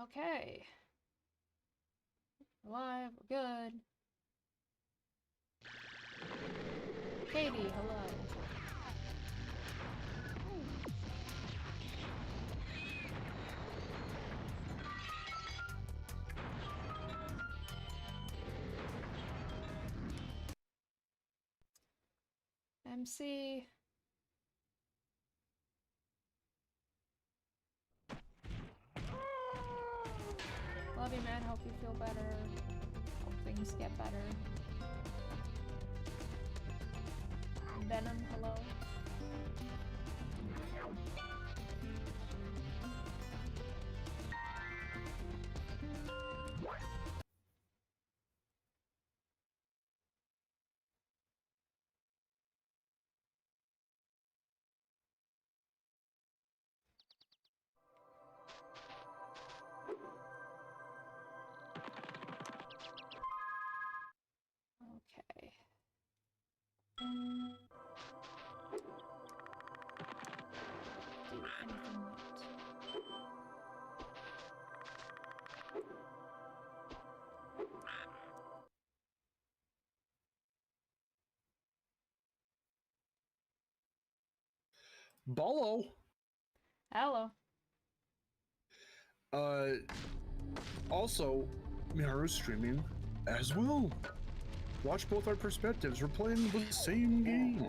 Okay. Alive, we're good. Katie, hello. MC. Love you, man. Hope you feel better. Hope things get better. Venom, hello. Okay. Do anything yet. Bolo. Hello. Also, Miharu's streaming as well. Watch both our perspectives. We're playing the same game.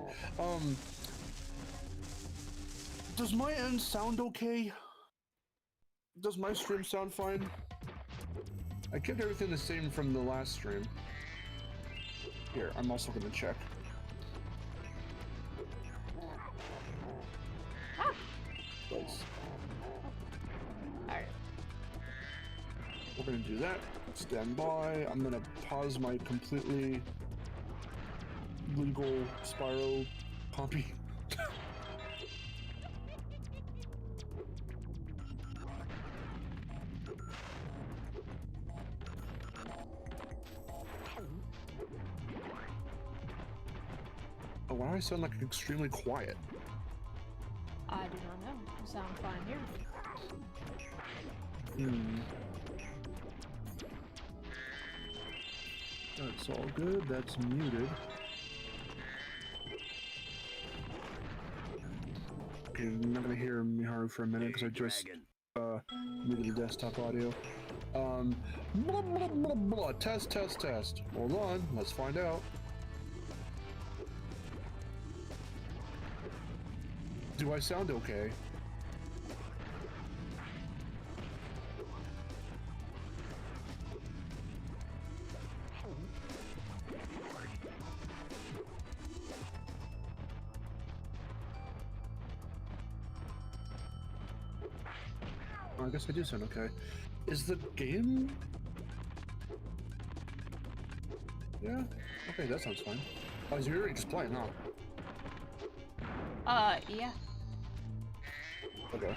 Does my end sound okay? Does my stream sound fine? I kept everything the same from the last stream. Here, I'm also gonna check. Ah! Nice. Alright. We're gonna do that. Stand by. I'm gonna pause my completely legal Spyro copy. Oh, why do I sound like extremely quiet? I do not know. You sound fine here. That's all good. That's muted. Okay, I'm not gonna hear Miharu for a minute because I just muted the desktop audio. Blah, blah, blah, blah. Test, test, test. Hold on, let's find out. Do I sound okay? I guess I do sound okay. Is the game... Yeah? Okay, that sounds fine. Oh, you're already just playing, huh? Yeah. Okay.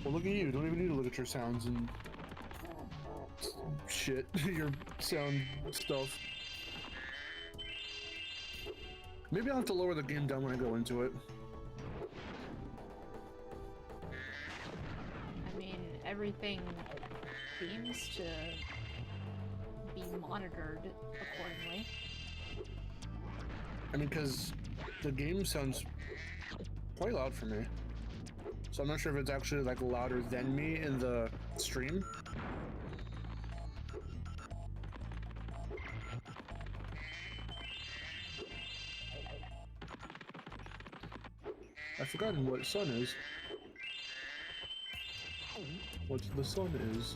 Well, look at you. Don't even need to look at your sounds and... shit. Your sound stuff. Maybe I'll have to lower the game down when I go into it. Everything seems to be monitored accordingly. I mean, because the game sounds quite loud for me. So I'm not sure if it's actually like louder than me in the stream. I've forgotten what sun is. What the sun is.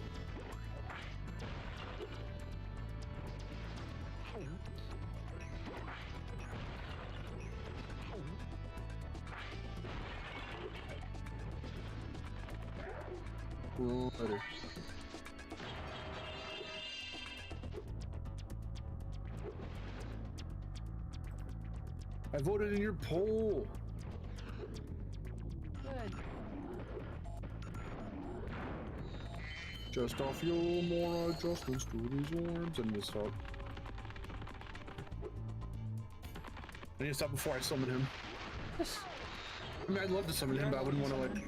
Better. I voted in your poll. Good. Just a few more adjustments to these arms and this up. I need to stop before I summon him. I mean, I'd love to summon him, but I wouldn't want to like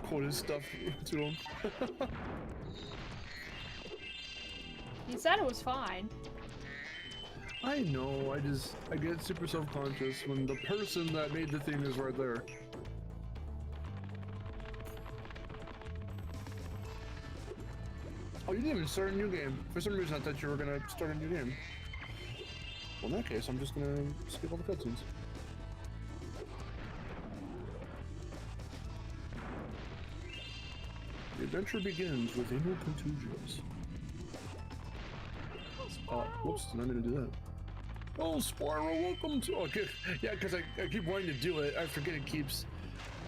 quote his stuff to him. He said it was fine. I know, I get super self-conscious when the person that made the thing is right there. Oh, you didn't even start a new game. For some reason I thought you were gonna start a new game. Well, in that case, I'm just gonna skip all the cutscenes. The adventure begins with anal contusions. Whoops, I didn't do that. Oh, Spyro, welcome to... Okay, yeah, because I keep wanting to do it. I forget it keeps...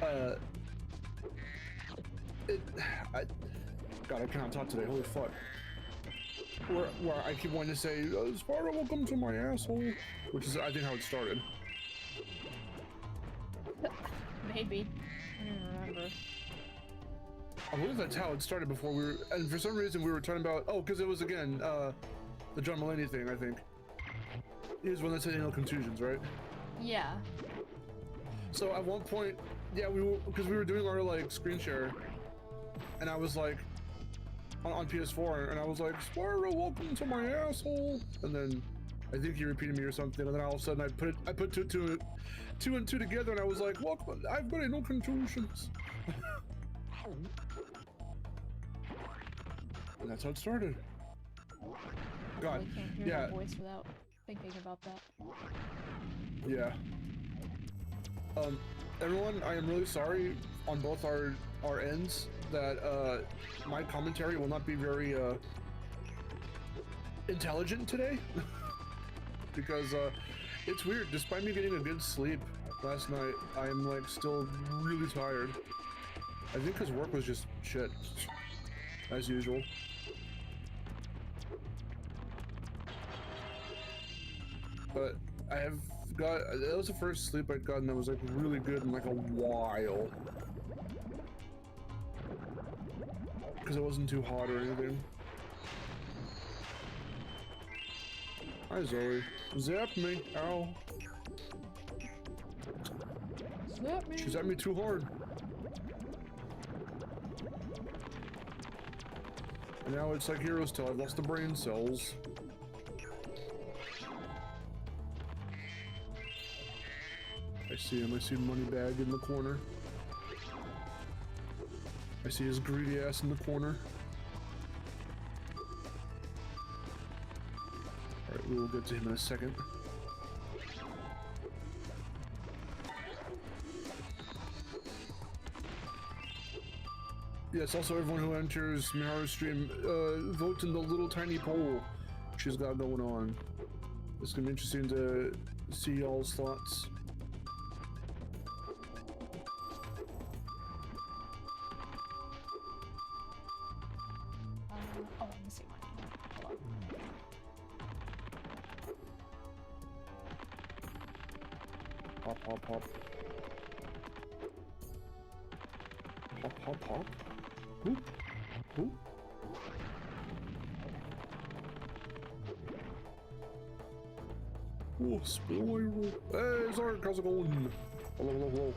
God, I cannot talk today. Holy fuck. Where I keep wanting to say, Spyro, welcome to my asshole. Which is, I think, how it started. Maybe. I don't remember. I believe that's how it started before we were... And for some reason we were talking about... Oh, because it was, again, the John Mulaney thing, I think. He was one that said anal contusions, right? Yeah. So at one point, yeah, because we were doing our, like, screen share. And I was like... On PS4, and I was like, Spyro, welcome to my asshole. And then I think he repeated me or something, and then all of a sudden I put two and two together, and I was like, welcome, I've got anal contusions. And that's how it started. God, I can't hear my voice without thinking about that. Yeah. Everyone, I am really sorry on both our ends that my commentary will not be very intelligent today. Because it's weird, despite me getting a good sleep last night, I am like still really tired. I think because work was just shit, as usual. But I have got, that was the first sleep I'd gotten that was like really good in like a while. Because it wasn't too hot or anything. Hi Zoe. Zap me. Ow. Zap me. She zapped me too hard. And now it's like Heroes till I've lost the brain cells. I see him. I see Moneybag in the corner. I see his greedy ass in the corner. Alright, we will get to him in a second. Yes, also everyone who enters Miharu's stream, vote in the little tiny poll she's got going on. It's gonna be interesting to see y'all's thoughts. Oh, let me see my name. Hold on. Hop, hop, hop. Hop, hop, hop. Whoop, whoop. Oh, Spyro. Hey, Zark, how's it going? Hello, hello, hello.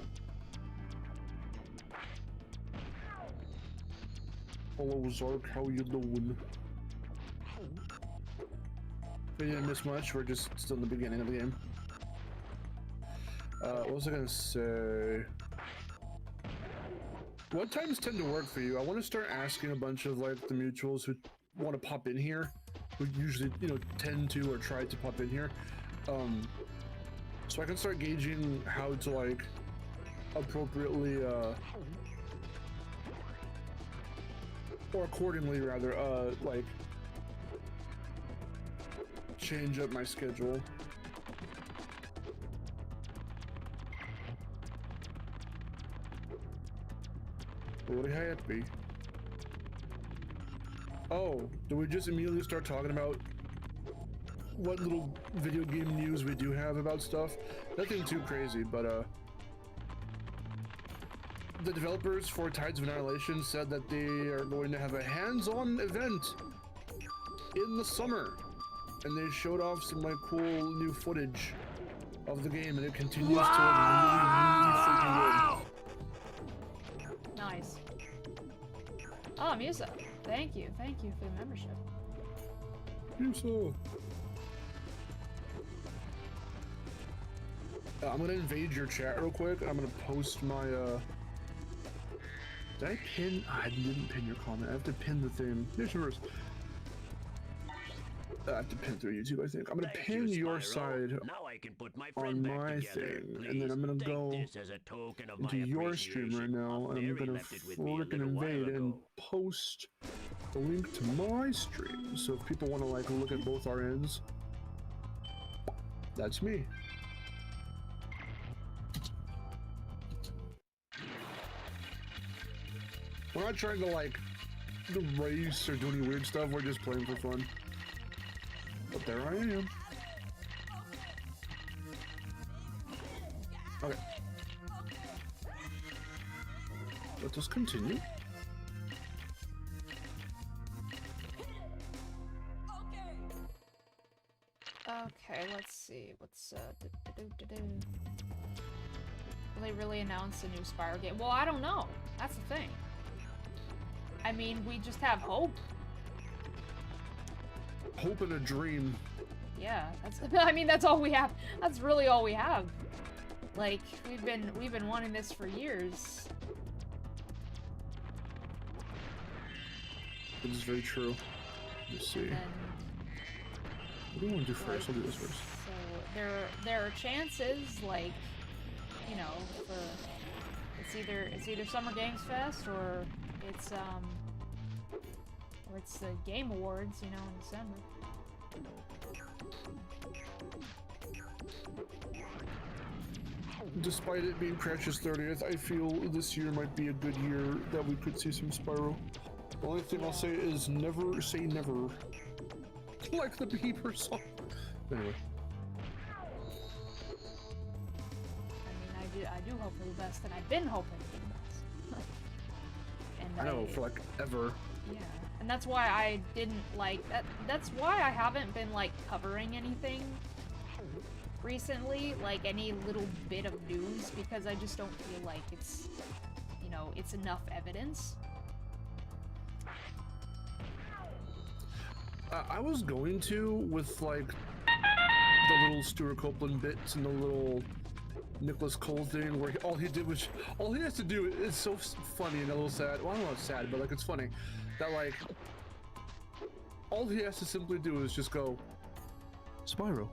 Hello, Zark, how you doing? We didn't miss much, we're just still in the beginning of the game. What was I gonna say? What times tend to work for you? I want to start asking a bunch of like the mutuals who want to pop in here, who usually, you know, tend to or try to pop in here. So I can start gauging how to like appropriately, or accordingly rather, like change up my schedule. Really happy. Oh, do we just immediately start talking about what little video game news we do have about stuff? Nothing too crazy, but the developers for Tides of Annihilation said that they are going to have a hands-on event in the summer, and they showed off some like cool new footage of the game, and it continues to look really, really freaking good. Nice. Oh, Musa. Thank you for the membership. Musa. I'm gonna invade your chat real quick. I'm gonna post my, Did I pin? I didn't pin your comment. I have to pin the thing. YouTubers. I have to pin through YouTube, I think. I'm gonna pin your side now I can put my on my thing, and then I'm gonna go into your stream right now, and I'm gonna freaking invade and post the link to my stream. So if people want to like look at both our ends, that's me. We're not trying to like race or do any weird stuff. We're just playing for fun. But there I am. Okay. Let us continue. Okay, let's see. What's Will they really announce a new Spyro game? Well, I don't know. That's the thing. I mean, we just have hope. Hope and a dream. Yeah, that's. I mean, that's all we have. That's really all we have. Like, we've been wanting this for years. It is very true. Let's see. What do you want to do first? I'll do this first. So there are chances, like, you know, for it's either Summer Games Fest or it's the Game Awards, you know, in December. Despite it being Crash's 30th, I feel this year might be a good year that we could see some Spyro. The only thing I'll say is never say never. Like the Bieber song. Anyway. I mean, I do hope for the best, and I've been hoping for the best. And I know, for like ever. Yeah, and that's why I didn't like that. That's why I haven't been like covering anything recently, like any little bit of news, because I just don't feel like it's, you know, it's enough evidence. I was going to with like the little Stuart Copeland bits and the little Nicholas Cole thing where all he has to do is so funny and a little sad. Well, I don't know if it's sad, but like it's funny that like all he has to simply do is just go Spyro,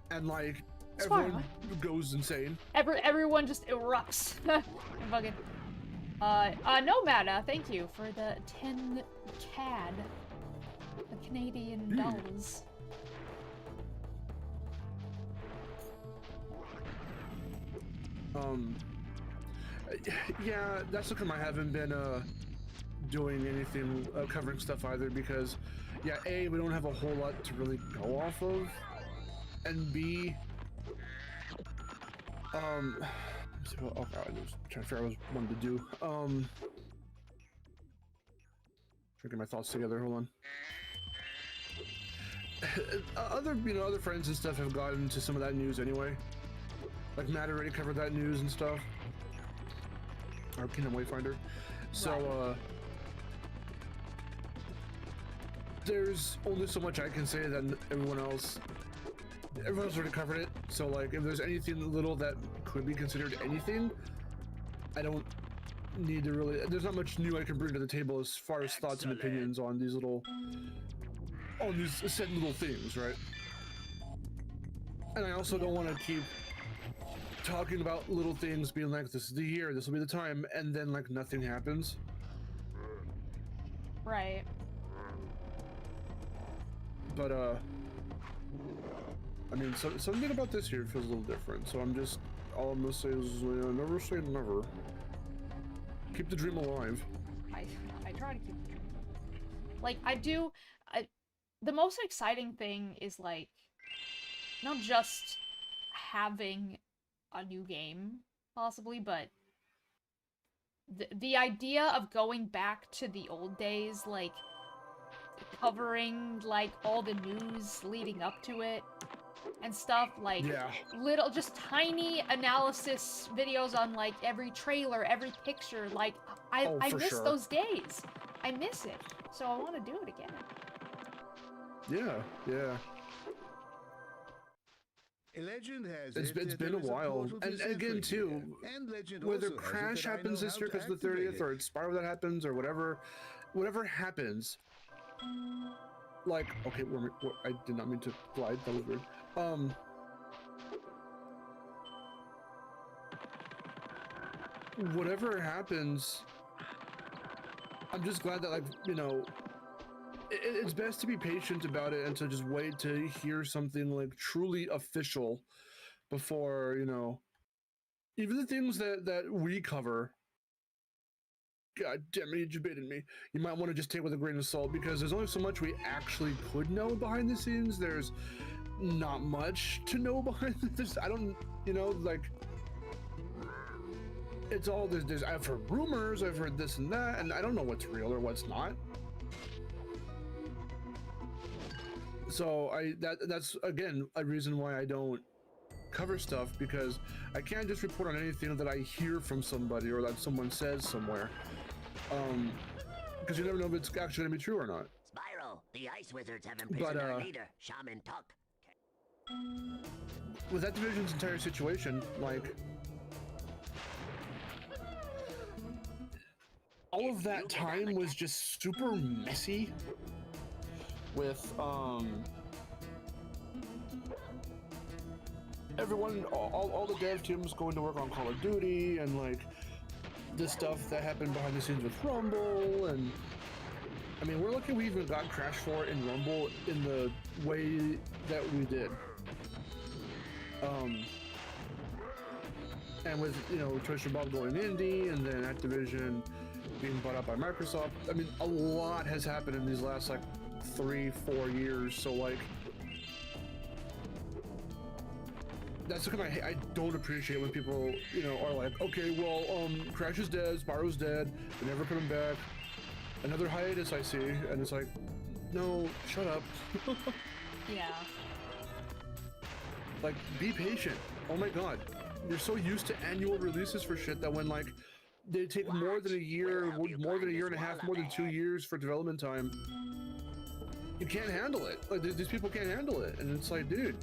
and like everyone goes insane. Everyone just erupts. Fucking. Nomad, thank you for the 10 CAD. The Canadian dollars. Yeah, that's because I haven't been doing anything covering stuff either, because yeah, A, we don't have a whole lot to really go off of, and B, okay, I was trying to figure out what I was wanted to do. Trying to get my thoughts together. Hold on. Other friends and stuff have gotten to some of that news anyway. Like Matt already covered that news and stuff. Our Kingdom Wayfinder. So there's only so much I can say that everyone else already covered it. So like, if there's anything little that could be considered anything, I don't need to really. There's not much new I can bring to the table as far as thoughts and opinions on these little. On these set little things, right? And I also don't want to keep talking about little things, being like, this is the year, this will be the time, and then like nothing happens. Right. But I mean, something about this year feels a little different. So all I'm gonna say is, never say never. Keep the dream alive. I try to keep the dream alive. Like the most exciting thing is like not just having a new game possibly, but the idea of going back to the old days, like covering like all the news leading up to it and stuff, like little just tiny analysis videos on like every trailer, every picture. Like I miss those days. I miss it, so I want to do it again. Yeah. Legend has It's that been there a is while, portal to and again Zephyr too, here, and legend whether also has it Crash that I happens know this how year to because of the activate 30th, it. or it's Spyro that happens, or whatever happens. Like, okay, I did not mean to glide. That was weird. Whatever happens, I'm just glad that, like, you know, it's best to be patient about it and to just wait to hear something like truly official before, you know, even the things that we cover. God damn it, you debated me. You might want to just take with a grain of salt because there's only so much we actually could know behind the scenes. There's not much to know behind this. I don't, you know, like, it's all there's I've heard rumors, I've heard this and that, and I don't know what's real or what's not. So that's again a reason why I don't cover stuff, because I can't just report on anything that I hear from somebody or that someone says somewhere. Because you never know if it's actually gonna be true or not. Spyro, the Ice Wizards have imprisoned our leader, Shaman Tuck. With that division's entire situation, like, all of that time was just super messy with everyone, all the dev teams going to work on Call of Duty, and like the stuff that happened behind the scenes with Rumble. And I mean, we're lucky we even got Crash 4 in Rumble in the way that we did. And with, you know, Twister Bob going indie and then Activision being bought out by Microsoft, I mean, a lot has happened in these last like 3-4 years. So like, that's the kind of I don't appreciate when people, you know, are like, okay, well, Crash is dead, Spyro's dead, they're never coming back, another hiatus I see, and it's like, no, shut up. Yeah. Like, be patient. Oh my god, you're so used to annual releases for shit that when like they take more than a year, more than a year and a half, more than 2 years for development time, you can't handle it. Like, these people can't handle it, and it's like, dude,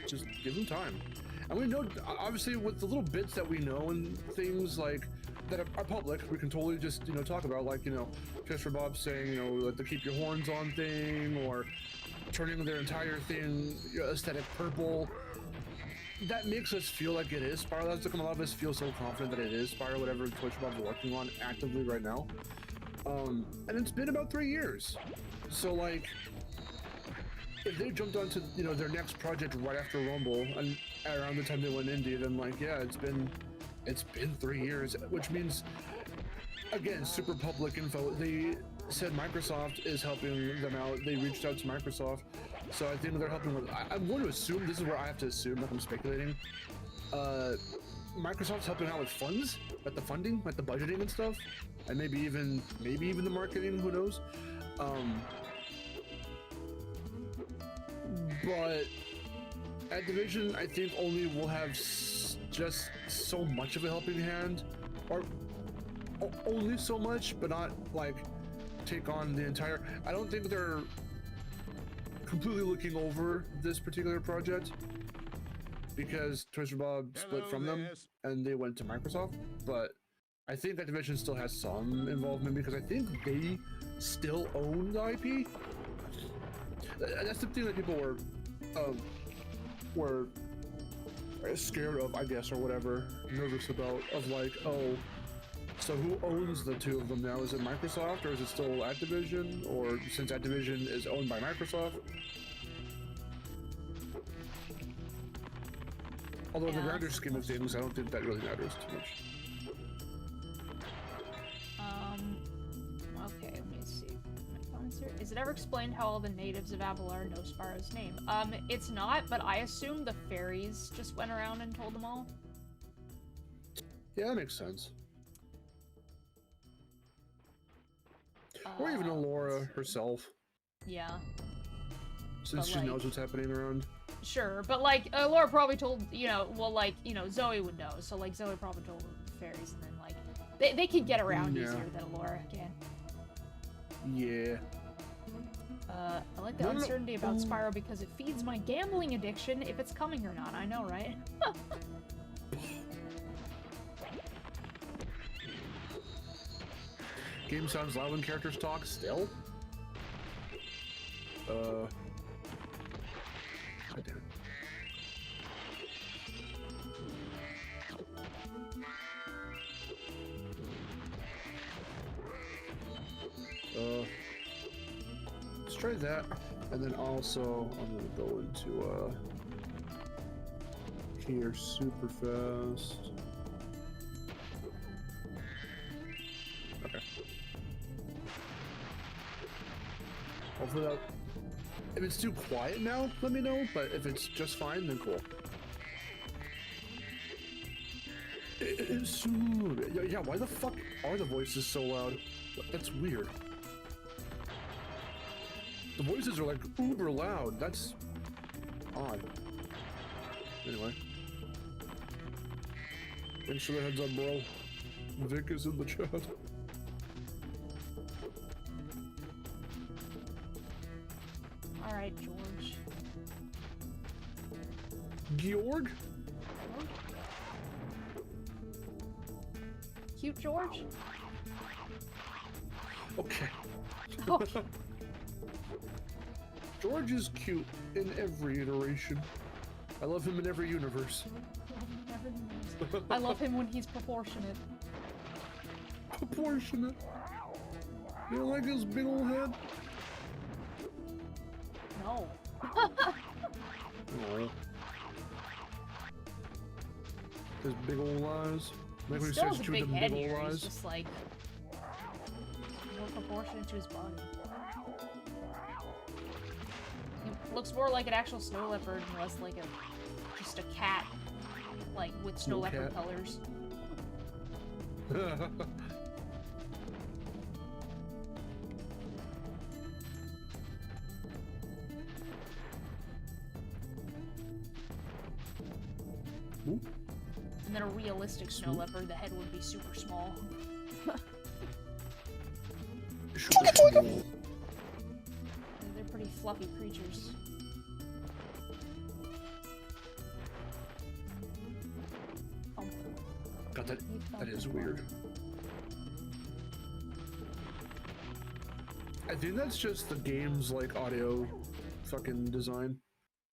just give them time. And we know, obviously, with the little bits that we know and things like that are public, we can totally just, you know, talk about, like, you know, Twister Bob saying, you know, like the keep your horns on thing, or turning their entire thing, you know, aesthetic purple. That makes us feel like it is Spyro. That's become a lot of us feel so confident that it is Spyro, whatever Twister Bob's working on actively right now. And it's been about 3 years. So like, if they jumped onto, you know, their next project right after Rumble and around the time they went indie, then like, yeah, it's been 3 years, which means, again, super public info. They said Microsoft is helping them out. They reached out to Microsoft, so I think they're helping with. I'm going to assume, this is where I have to assume, like I'm speculating. Microsoft's helping out with funds, like the funding, like the budgeting and stuff, and maybe even the marketing. Who knows? But Activision, I think, only will have just so much of a helping hand, or only so much, but not like take on the entire. I don't think they're completely looking over this particular project because Twister Bob split from them and they went to Microsoft. But I think Activision still has some involvement because I think they still own the IP. That's the thing that people were scared of, I guess, or whatever, nervous about, of like, oh, so who owns the two of them now? Is it Microsoft, or is it still Activision? Or since Activision is owned by Microsoft? Although in the grander scheme of things, I don't think that really matters too much. Okay, let me see. My comments here. Is it ever explained how all the natives of Avalar know Spyro's name? It's not, but I assume the fairies just went around and told them all. Yeah, that makes sense. Or even Alora herself. Yeah. Since she knows what's happening around. Sure, but like, Laura probably told, you know, well, like, you know, Zoe would know, so like, Zoe probably told the fairies, and then like, They can get around Yeah. easier than Laura can. Yeah. I like the No, no, no. uncertainty about Spyro because it feeds my gambling addiction if it's coming or not. I know, right? Game sounds loud when characters talk still? God damn it. Let's try that. And then also, I'm gonna go into, here super fast. Okay. Hopefully that... If it's too quiet now, let me know, but if it's just fine, then cool. Yeah, why the fuck are the voices so loud? That's weird. The voices are like uber loud. That's odd. Anyway. Thanks for the heads up, bro. Vic is in the chat. Alright, George. Georg? Cute George? Okay. Okay. George is cute in every iteration. I love him in every universe. I love him when he's proportionate. Proportionate. You don't like his big old head? No. Oh. His big old eyes. Like when he Still starts has a chewing big them head big here. old He's eyes. just like more proportionate to his body. He looks more like an actual snow leopard and less like just a cat, like with snow No leopard cat. colors. Ooh. And then a realistic snow Swoop. leopard, the head would be super small. They're pretty fluffy creatures. Oh, God, that you felt is it. weird. I think that's just the game's like audio fucking design.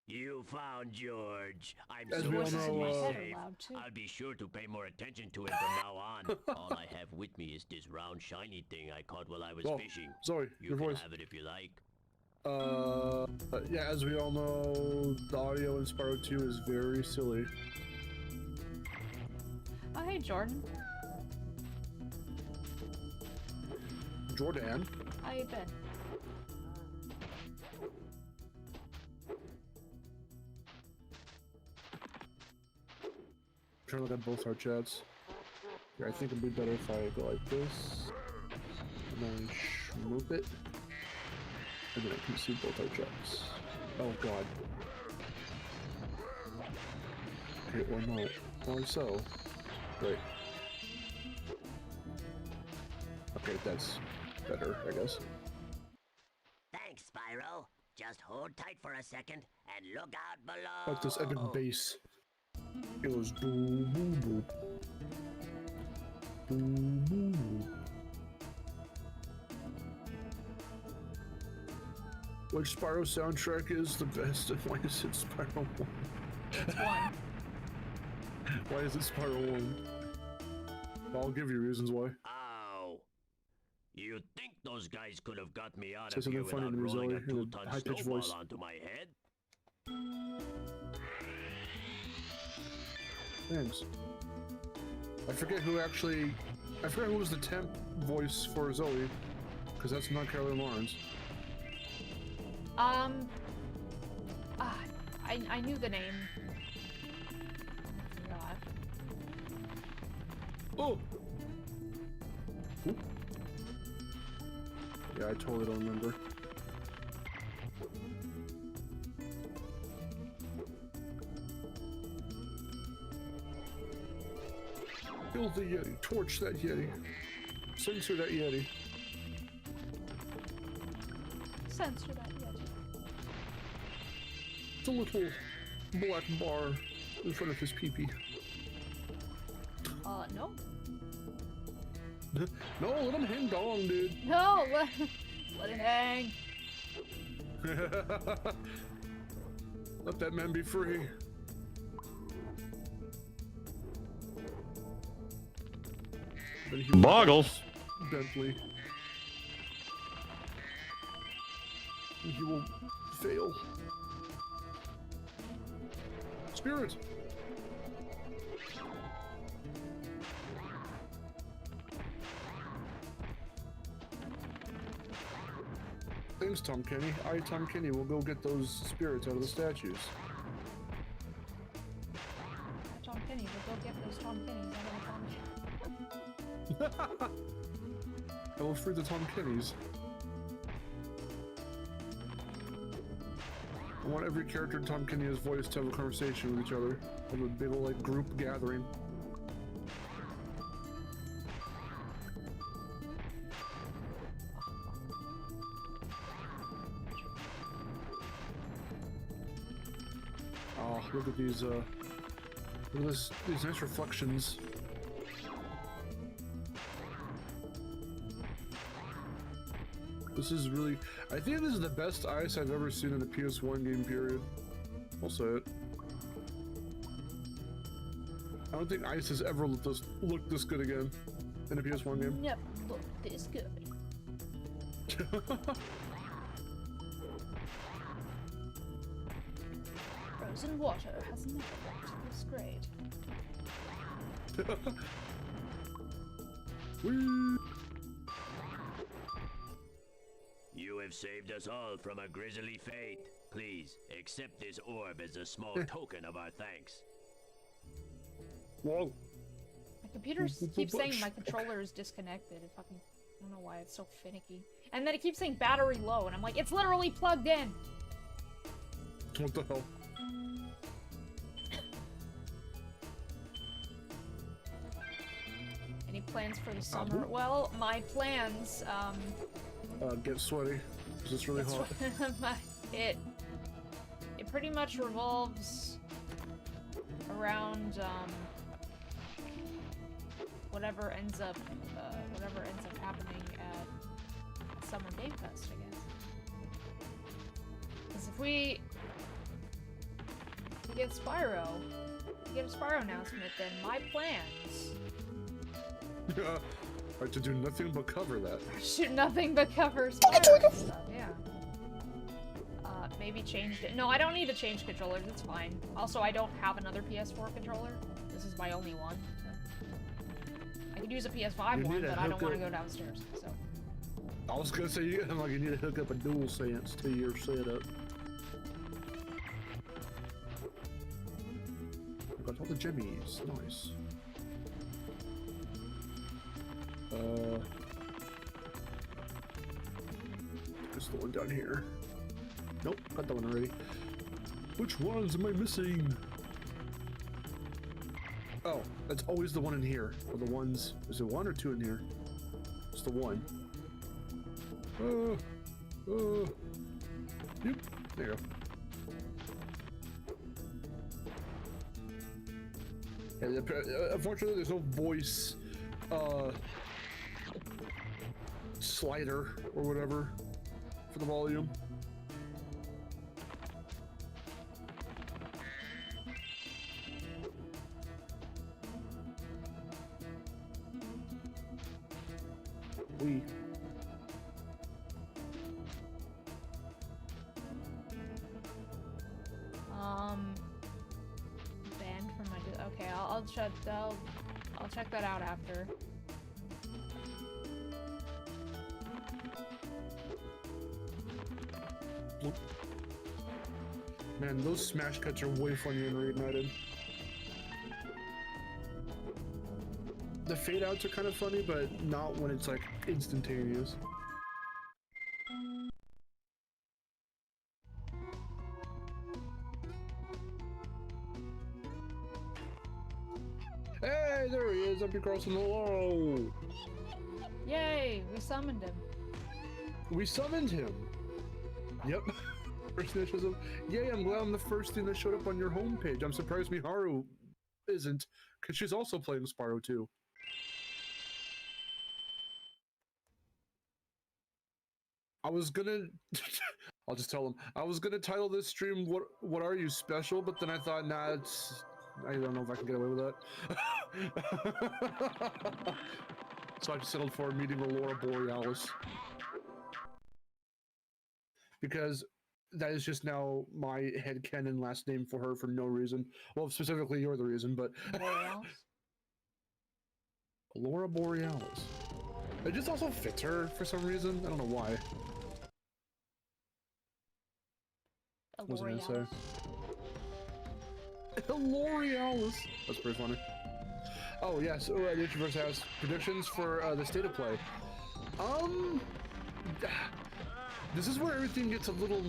You found George. I'm As so we all Voices in my know, head safe. are loud too. I'll be sure to pay more attention to it from now on. All I have with me is this round shiny thing I caught while I was Oh, fishing. Zoe, You your can voice. have it if you like. Yeah, as we all know, the audio in Spyro 2 is very silly. Oh, hey, Jordan. Jordan? How you been? I'm trying to look at both our chats. Here, I think it'd be better if I go like this, and then schmoop it, and then I can see both our chats. Oh god. Okay, or no. Or so. Right. Okay, that's better, I guess. Thanks, Spyro. Just hold tight for a second and look out below. Like this epic bass. It goes boom boom boom. Boom boom boom. Which Spyro soundtrack is the best, and why is it Spyro 1? It's one. Why is it Spyro 1? I'll give you reasons why. Ow. You think those guys could have got me out Say of here something funny without to me, rolling Zoe, a in a 2-ton high-pitched snowball voice. onto my head? Thanks. I forget who was the temp voice for Zoe, because that's not Carolyn Lawrence. I knew the name. I forgot. Oh! Ooh. Yeah, I totally don't remember. Kill the Yeti. Torch that Yeti. Censor that Yeti. Censor that Yeti. It's a little black bar in front of his pee-pee. No. No, let him hang dong, dude. No, let it hang. Let that man be free. But he will Boggles. Bentley. He will fail. Spirit! Thanks, Tom Kenny. Tom Kenny will go get those spirits out of the statues. Tom Kenny, we'll go get those Tom Kennies out of the Tom. I will free the Tom Kennys. I want every character in Tom Kenny's voice to have a conversation with each other. Have a big old, like, group gathering. Oh, look at these, look at these nice reflections. This is really, I think this is the best ice I've ever seen in a PS1 game, period. I'll say it. I don't think ice has ever looked this good again in a PS1 game. Never looked this good. Frozen water has never looked this great. Whee! You have saved us all from a grisly fate. Please, accept this orb as a small token of our thanks. Whoa. My computer keeps saying my controller is disconnected. I don't know why it's so finicky. And then it keeps saying battery low, and I'm like, it's literally plugged in! What the hell? Any plans for the summer? Well, my plans, Get sweaty. Because it's really hot. it pretty much revolves around, whatever ends up happening at Summer Game Fest, I guess. Because if we get Spyro, get a Spyro announcement, then my plans are to do nothing but cover that. should nothing but cover Spyro stuff, yeah. Maybe changed it. No, I don't need to change controllers, it's fine. Also, I don't have another PS4 controller. This is my only one. So. I could use a PS5 one, but I don't want to go downstairs, so. I was gonna say, you need to hook up a DualSense to your setup. Got all the jimmies, nice. Just the one down here. Nope, got that one already. Which ones am I missing? Oh, that's always the one in here. Or the ones, is it one or two in here? It's the one. Yep, there you go. Yeah, unfortunately, there's no voice, slider or whatever for the volume. Banned from my. Okay, I'll check that out after. Man, those smash cuts are way funnier in Reignited. The fade outs are kind of funny, but not when it's like instantaneous. Hey, there he is. Zombie Carlson, hello! Yay! We summoned him. We summoned him! Yep. First thing that shows up. Yay, I'm glad I'm the first thing that showed up on your homepage. I'm surprised Miharu isn't, because she's also playing Spyro 2. I was gonna... I'll just tell them. I was gonna title this stream, What Are You Special? But then I thought, nah, it's... I don't know if I can get away with that. So I settled for meeting Aurora Borealis. Because that is just now my headcanon last name for her for no reason. Well, specifically, you're the reason, but... Borealis? Aurora Borealis. It just also fits her for some reason. I don't know why. What was I gonna say? L'Orealis. That's pretty funny. Oh yeah, so the Introverse has predictions for the state of play. This is where everything gets a little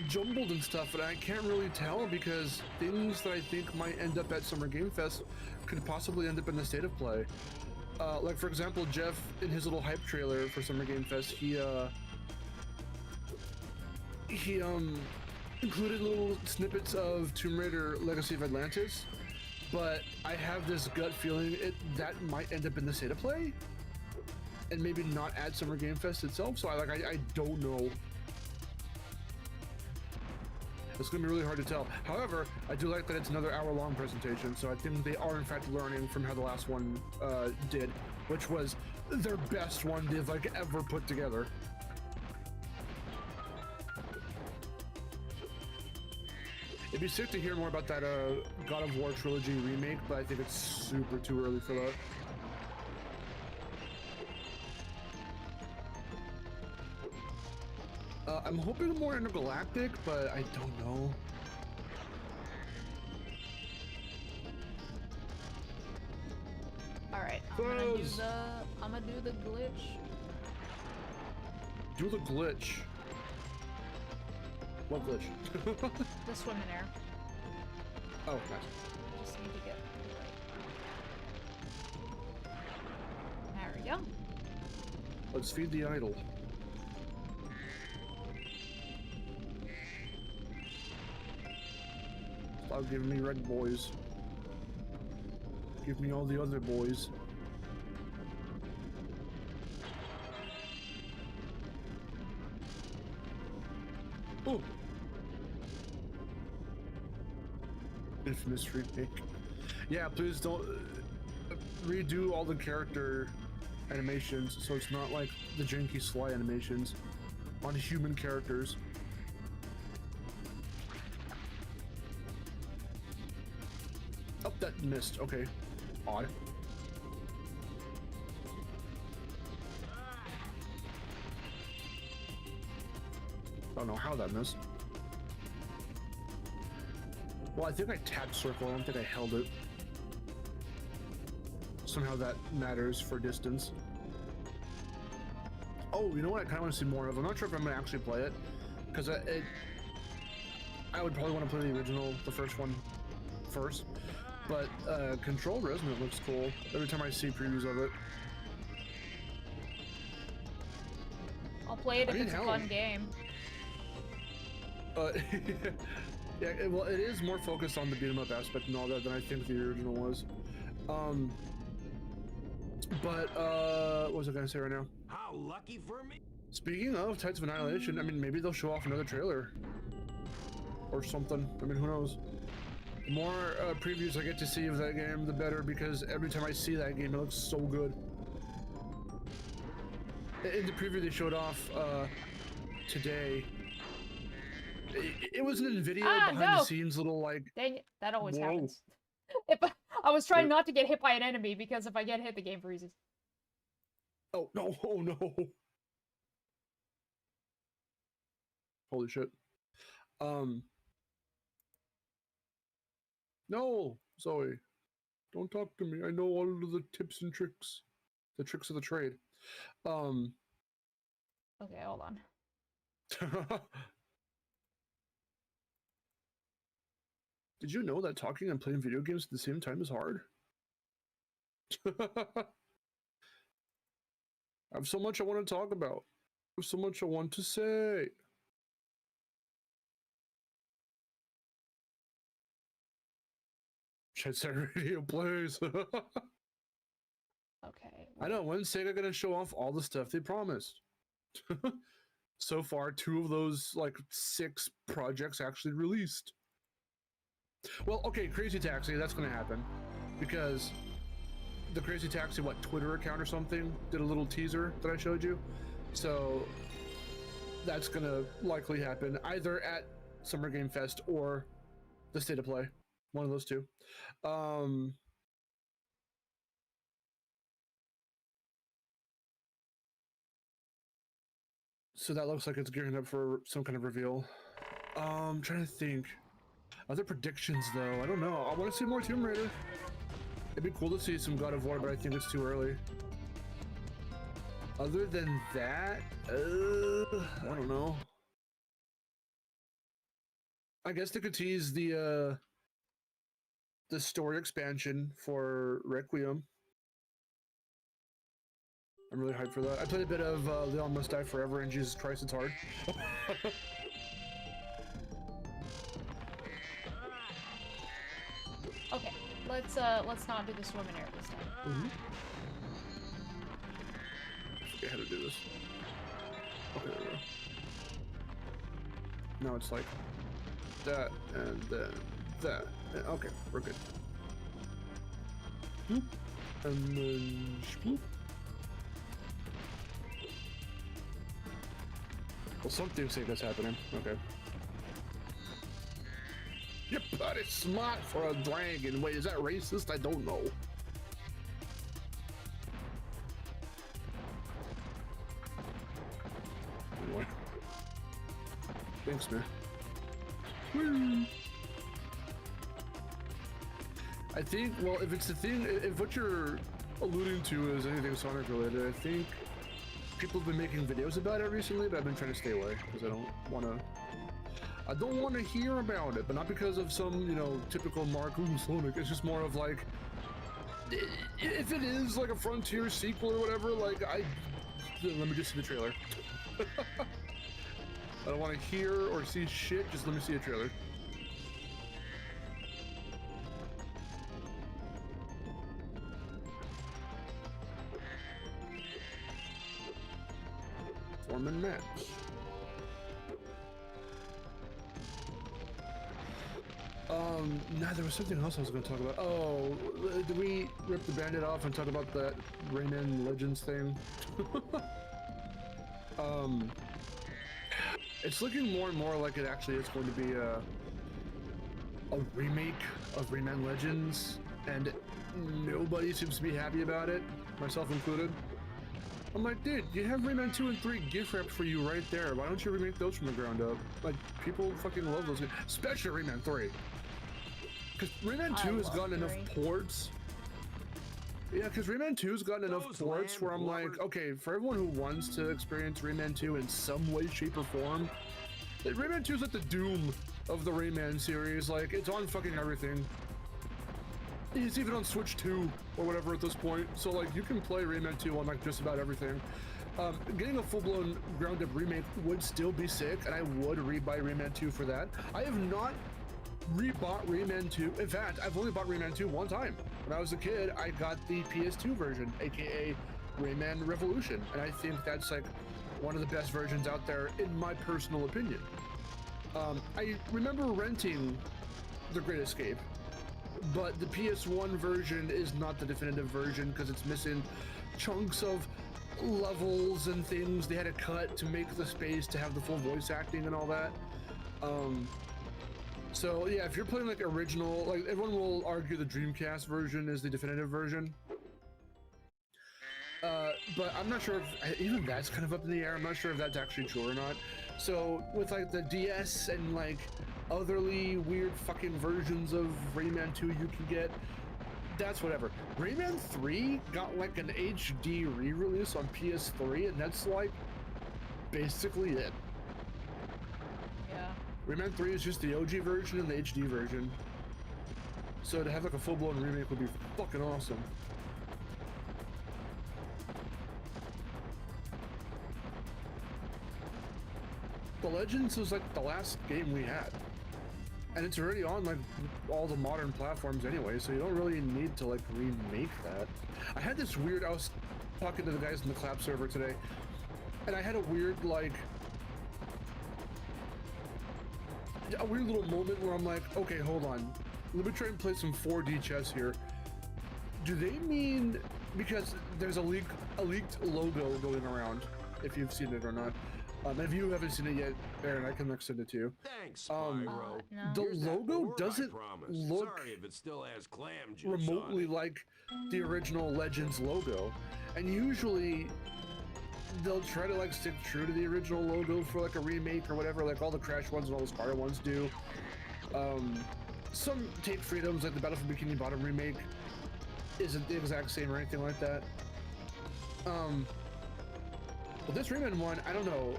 jumbled and stuff, and I can't really tell because things that I think might end up at Summer Game Fest could possibly end up in the state of play. Like for example, Jeff in his little hype trailer for Summer Game Fest, he included little snippets of Tomb Raider Legacy of Atlantis, but I have this gut feeling that might end up in the state of play and maybe not at Summer Game Fest itself, so I don't know. It's gonna be really hard to tell. However, I do like that it's another hour-long presentation, so I think they are in fact learning from how the last one did, which was their best one they've like ever put together. It'd be sick to hear more about that God of War trilogy remake, but I think it's super too early for that. I'm hoping more intergalactic, but I don't know. Alright, I'm gonna do the glitch. Do the glitch. What glitch? The swim in air. Oh, nice. Just need to get right. There we go. Let's feed the idol. Stop giving me red boys. Give me all the other boys. Oh! Infamous remake. Yeah, please don't redo all the character animations so it's not like the janky Sly animations on human characters. Oh, that missed. Okay. Odd. I don't know how that missed. Well, I think I tapped circle. I don't think I held it. Somehow that matters for distance. Oh, you know what I kind of want to see more of? I'm not sure if I'm going to actually play it. Because I would probably want to play the original, the first one, first. But Control Resonant looks cool every time I see previews of it. I'll play it if it's a fun game. Yeah, well, it is more focused on the beat 'em up aspect and all that than I think the original was. What was I gonna say right now? How lucky for me! Speaking of Tides of Annihilation, I mean, maybe they'll show off another trailer or something. I mean, who knows? The more previews I get to see of that game, the better, because every time I see that game, it looks so good. In the preview they showed off today, it was an NVIDIA behind the scenes little like... Dang it, that always Whoa. happens. I was trying not to get hit by an enemy, because if I get hit, the game freezes. Oh, no, oh no. Holy shit. No, Zoe. Don't talk to me. I know all of the tips and tricks. The tricks of the trade. Okay, hold on. Did you know that talking and playing video games at the same time is hard? I have so much I want to talk about. There's so much I want to say. Jet Set Radio plays. Okay. I know, when's Sega gonna show off all the stuff they promised? So far, 2 of those, like, 6 projects actually released. Well, okay, Crazy Taxi, that's gonna happen. Because the Crazy Taxi, what, Twitter account or something, did a little teaser that I showed you. So, that's gonna likely happen, either at Summer Game Fest or the State of Play. One of those 2. So that looks like it's gearing up for some kind of reveal. I'm trying to think. Other predictions, though, I don't know. I want to see more Tomb Raider. It'd be cool to see some God of War, but I think it's too early. Other than that, I don't know. I guess they could tease the story expansion for Requiem. I'm really hyped for that. I played a bit of Leon Must Die Forever, and Jesus Christ, it's hard. Okay, let's not do the swim and air this time. I forget how to do this. Okay, there we go. Now it's like that, and then that. Okay, we're good. Boop. And then boop. Well, something say that's happening. Okay. Your butt is smart for a dragon. Wait, is that racist? I don't know. Anyway. Thanks, man. Woo. I think, well, if it's the thing, if what you're alluding to is anything Sonic related, I think people have been making videos about it recently, but I've been trying to stay away because I don't want to hear about it, but not because of some, you know, typical Mark, ooh, Sonic. It's just more of like, if it is like a Frontier sequel or whatever, like, let me just see the trailer. I don't want to hear or see shit, just let me see a trailer. Form and match. Nah, there was something else I was going to talk about. Oh, did we rip the Band-Aid off and talk about that Rayman Legends thing? It's looking more and more like it actually is going to be a remake of Rayman Legends, and nobody seems to be happy about it, myself included. I'm like, dude, you have Rayman 2 and 3 gift wrapped for you right there. Why don't you remake those from the ground up? Like, people fucking love those games, especially Rayman 3. Because Rayman 2 has gotten enough ports. Yeah, because Rayman 2 has gotten enough ports where I'm like, okay, for everyone who wants to experience Rayman 2 in some way, shape, or form, Rayman 2 is like the Doom of the Rayman series. Like, it's on fucking everything. It's even on Switch 2 or whatever at this point. So, like, you can play Rayman 2 on, like, just about everything. Getting a full-blown ground-up remake would still be sick, and I would rebuy Rayman 2 for that. I have not rebought Rayman 2. In fact, I've only bought Rayman 2 one time. When I was a kid, I got the PS2 version, aka Rayman Revolution, and I think that's like one of the best versions out there in my personal opinion. I remember renting The Great Escape, but the PS1 version is not the definitive version because it's missing chunks of levels and things they had to cut to make the space to have the full voice acting and all that. So yeah, if you're playing like original, like everyone will argue the Dreamcast version is the definitive version. But I'm not sure if even that's kind of up in the air. I'm not sure if that's actually true or not. So with like the DS and like otherly weird fucking versions of Rayman 2 you can get, that's whatever. Rayman 3 got like an HD re-release on PS3, and that's like basically it. Rayman 3 is just the OG version and the HD version. So to have like a full-blown remake would be fucking awesome. the Legends was like the last game we had. And it's already on like all the modern platforms anyway, so you don't really need to like remake that. I had this weird, I was talking to the guys in the Clap server today, and I had a weird little moment where I'm like, okay, hold on. Let me try and play some 4D chess here. Do they mean, because there's a leaked logo going around, if you've seen it or not. If you haven't seen it yet, Aaron, I can send it to you. Thanks, Spyro. No. The Here's that logo orb I doesn't promised. look Sorry if it still has clam juice remotely on it. like the original Legends logo. And usually they'll try to like stick true to the original logo for like a remake or whatever, like all the Crash ones and all the Spyro ones do. Some take freedoms, like the Battlefield Bikini Bottom remake isn't the exact same or anything like that. But this Rayman one, I don't know,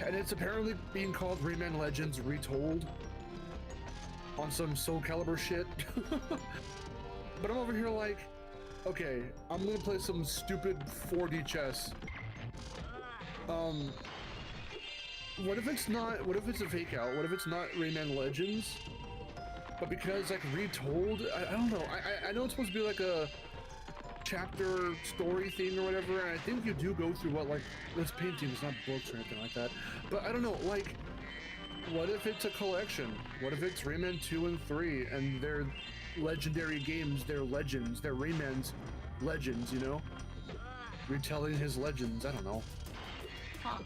and it's apparently being called Rayman Legends Retold on some Soul Calibur shit. But I'm over here like, okay, I'm gonna play some stupid 4D chess. What if it's not, what if it's a fake out? What if it's not Rayman Legends? But because like Retold, I don't know, I know it's supposed to be like a chapter story thing or whatever, and I think you do go through what, like, it's paintings, not books or anything like that. But I don't know, like, what if it's a collection? What if it's Rayman 2 and 3 and they're legendary games, they're legends, they're Rayman's legends, you know? Retelling his legends, I don't know. Huh.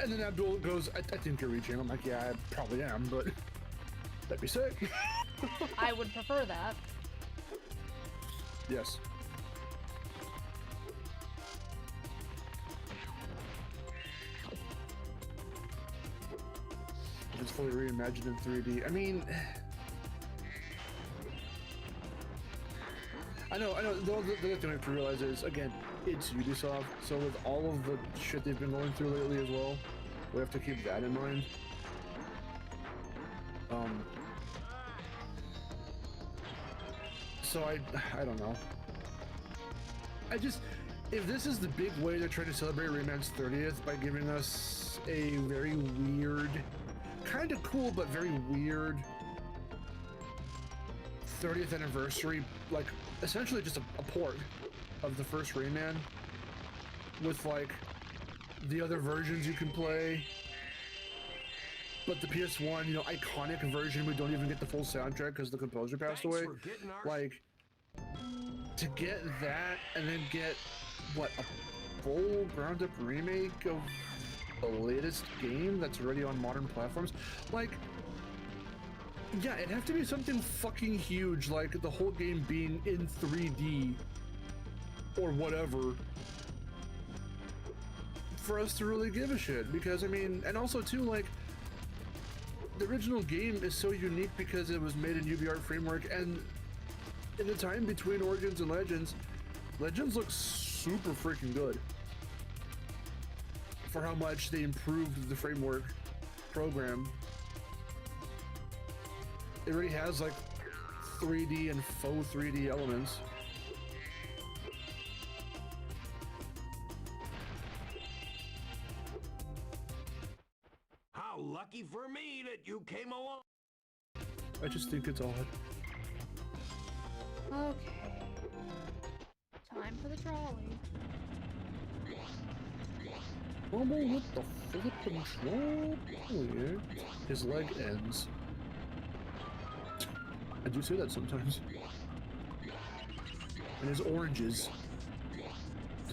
And then Abdul goes, I think you're reaching. I'm like, yeah, I probably am, but that'd be sick. I would prefer that. Yes. It's fully reimagined in 3D. I mean, I know. The other thing I have to realize is, again, it's Ubisoft, so with all of the shit they've been going through lately as well, we have to keep that in mind. So I don't know. If this is the big way to try to celebrate Rayman's 30th by giving us a very weird, kind of cool but very weird 30th anniversary, like essentially just a port of the first Rayman with like the other versions you can play, but the PS1, you know, iconic version, we don't even get the full soundtrack because the composer passed away. Like, to get that and then get what, a full ground up remake of the latest game that's already on modern platforms, like, yeah, it'd have to be something fucking huge, like the whole game being in 3D or whatever, for us to really give a shit. Because I mean, and also too, like, the original game is so unique because it was made in UbiArt framework, and in the time between Origins and Legends, Legends looks super freaking good for how much they improved the framework program. It already has like 3D and faux 3D elements. How lucky for me that you came along. I just think it's odd. Okay. Time for the trolley. Normal with the flip control. Oh yeah. His leg ends. I do say that sometimes. And his oranges.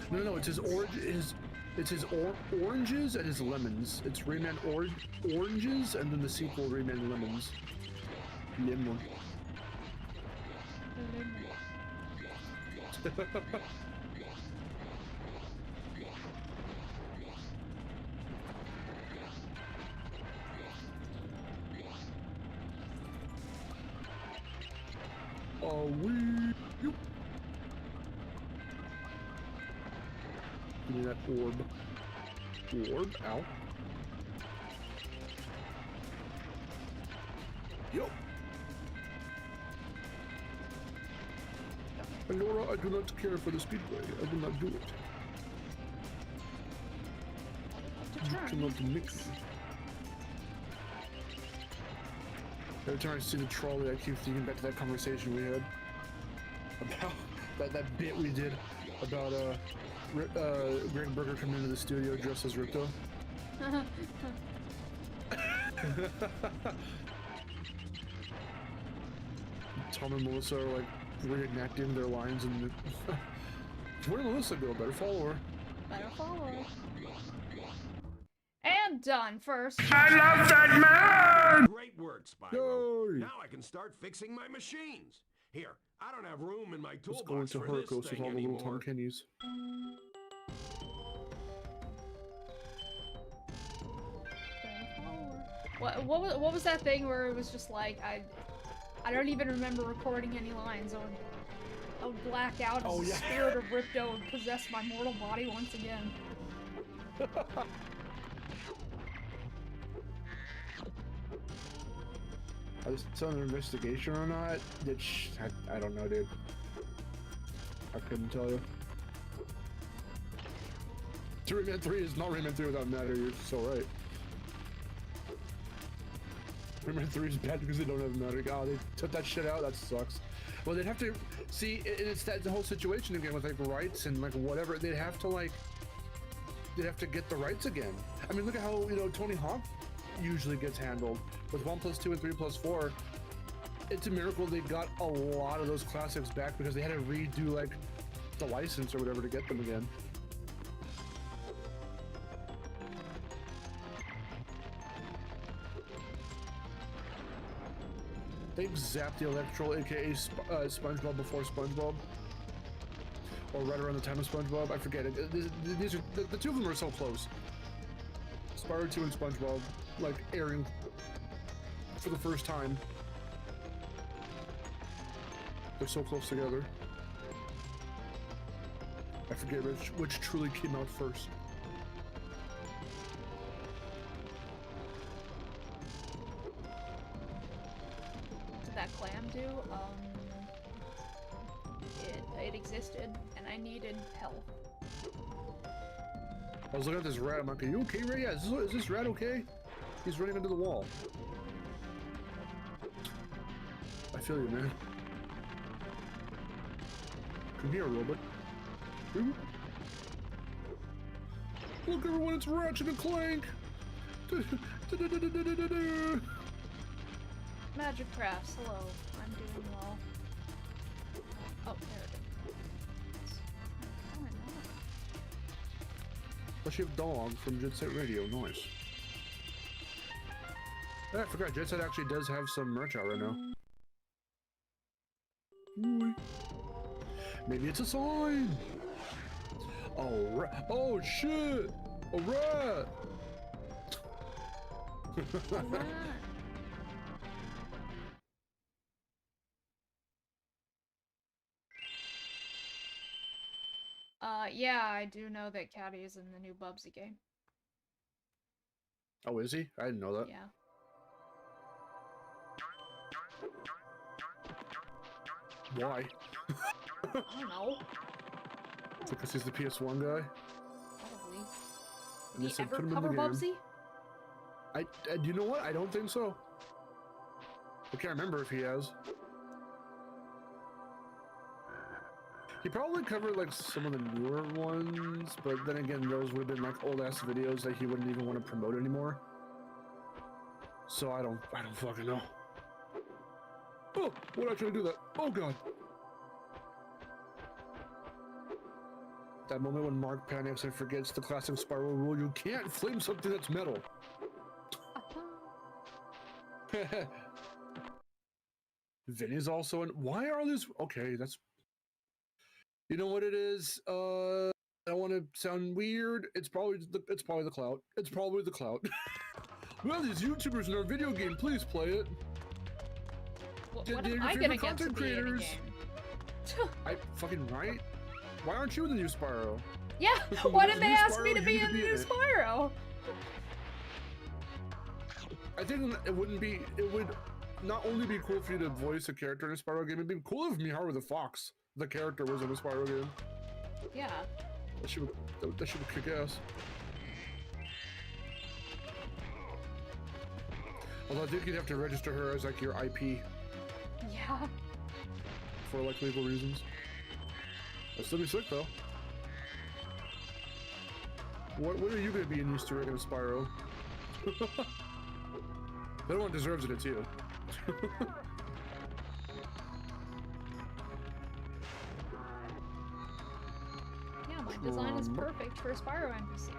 No, it's his oranges and his lemons. It's Rayman oranges and then the sequel Rayman lemons. Lemon. Oh, you. Give me that orb. Orb, ow. Yo. Laura, I do not care for the speedway. I will not do it. To try. Cannot mix. Every time I see the trolley, I keep thinking back to that conversation we had about that bit we did about Greg Berger coming into the studio dressed as Ripto. Tom and Melissa are like reenacting their lines, and where did Melissa go? Better follow her. Better follow her. And done first. I love that man! Great work, Spyro. Yay! Now I can start fixing my machines. Here, I don't have room in my Let's go toolbox into for this Hercos with thing all the little anymore. Tom Kennys. What was that thing where it was just like I don't even remember recording any lines. I would black out as the spirit of Ripto and possess my mortal body once again. Is this an investigation or not? I don't know, dude. I couldn't tell you. Rayman 3 is not Rayman 3 without Matter, you're so right. Rayman 3 is bad because they don't have Matter. Oh, they took that shit out, that sucks. Well, they'd have to, see, it's that the whole situation again with like rights and like whatever, they'd have to get the rights again. I mean, look at how, Tony Hawk usually gets handled. With 1+2 and 3+4, it's a miracle they got a lot of those classics back because they had to redo like the license or whatever to get them again. They zapped the Electro, aka SpongeBob before SpongeBob, or right around the time of SpongeBob. I forget it. These are the two of them are so close. Spyro 2 and SpongeBob, like airing for the first time. They're so close together. I forget which truly came out first. Did that clam do? It existed, and I needed help. I was looking at this rat. I'm like, are you okay, Ray? Yeah, is this rat okay? He's running into the wall. I feel you, man. Come here, robot. Ooh. Look, everyone, it's Ratchet and Clank! Magic Crafts, hello. I'm doing well. Oh, there it is. Oh, I know. Plus you have Dog from Jet Set Radio, nice. I forgot, Jet Set actually does have some merch out right now. Ooh. Maybe it's a sign! Oh shit! A rat! Yeah, I do know that Caddy is in the new Bubsy game. Oh, is he? I didn't know that. Yeah. Why? I don't know. Because he's the PS1 guy? Probably. And Did they he said, ever "Put him in the cover game." Bubsy? You know what? I don't think so. I can't remember if he has. He probably covered like some of the newer ones, but then again, those would have been like old ass videos that he wouldn't even want to promote anymore. So I don't fucking know. Oh, why did I try to do that? Oh god. That moment when Mark panics and forgets the classic Spyro rule: you can't flame something that's metal. Vinny's also in. Why are these? Okay, that's. You know what it is? I don't want to sound weird. It's probably the clout. It's probably the clout. Well, these YouTubers in our video game, please play it. What am I gonna get to be in a game? I fucking right. Why aren't you in the new Spyro? Yeah, why did they ask me to be in the new Spyro? I think it would not only be cool for you to voice a character in a Spyro game, it'd be cool if Miharu the Fox, the character, was in a Spyro game. Yeah. That should kick ass. Although I think you'd have to register her as like your IP Yeah. for like legal reasons. That'd still be sick though. What are you gonna be in Easter egg in a Spyro? That one deserves it, it's you. Yeah, my design is perfect for a Spyro NPC.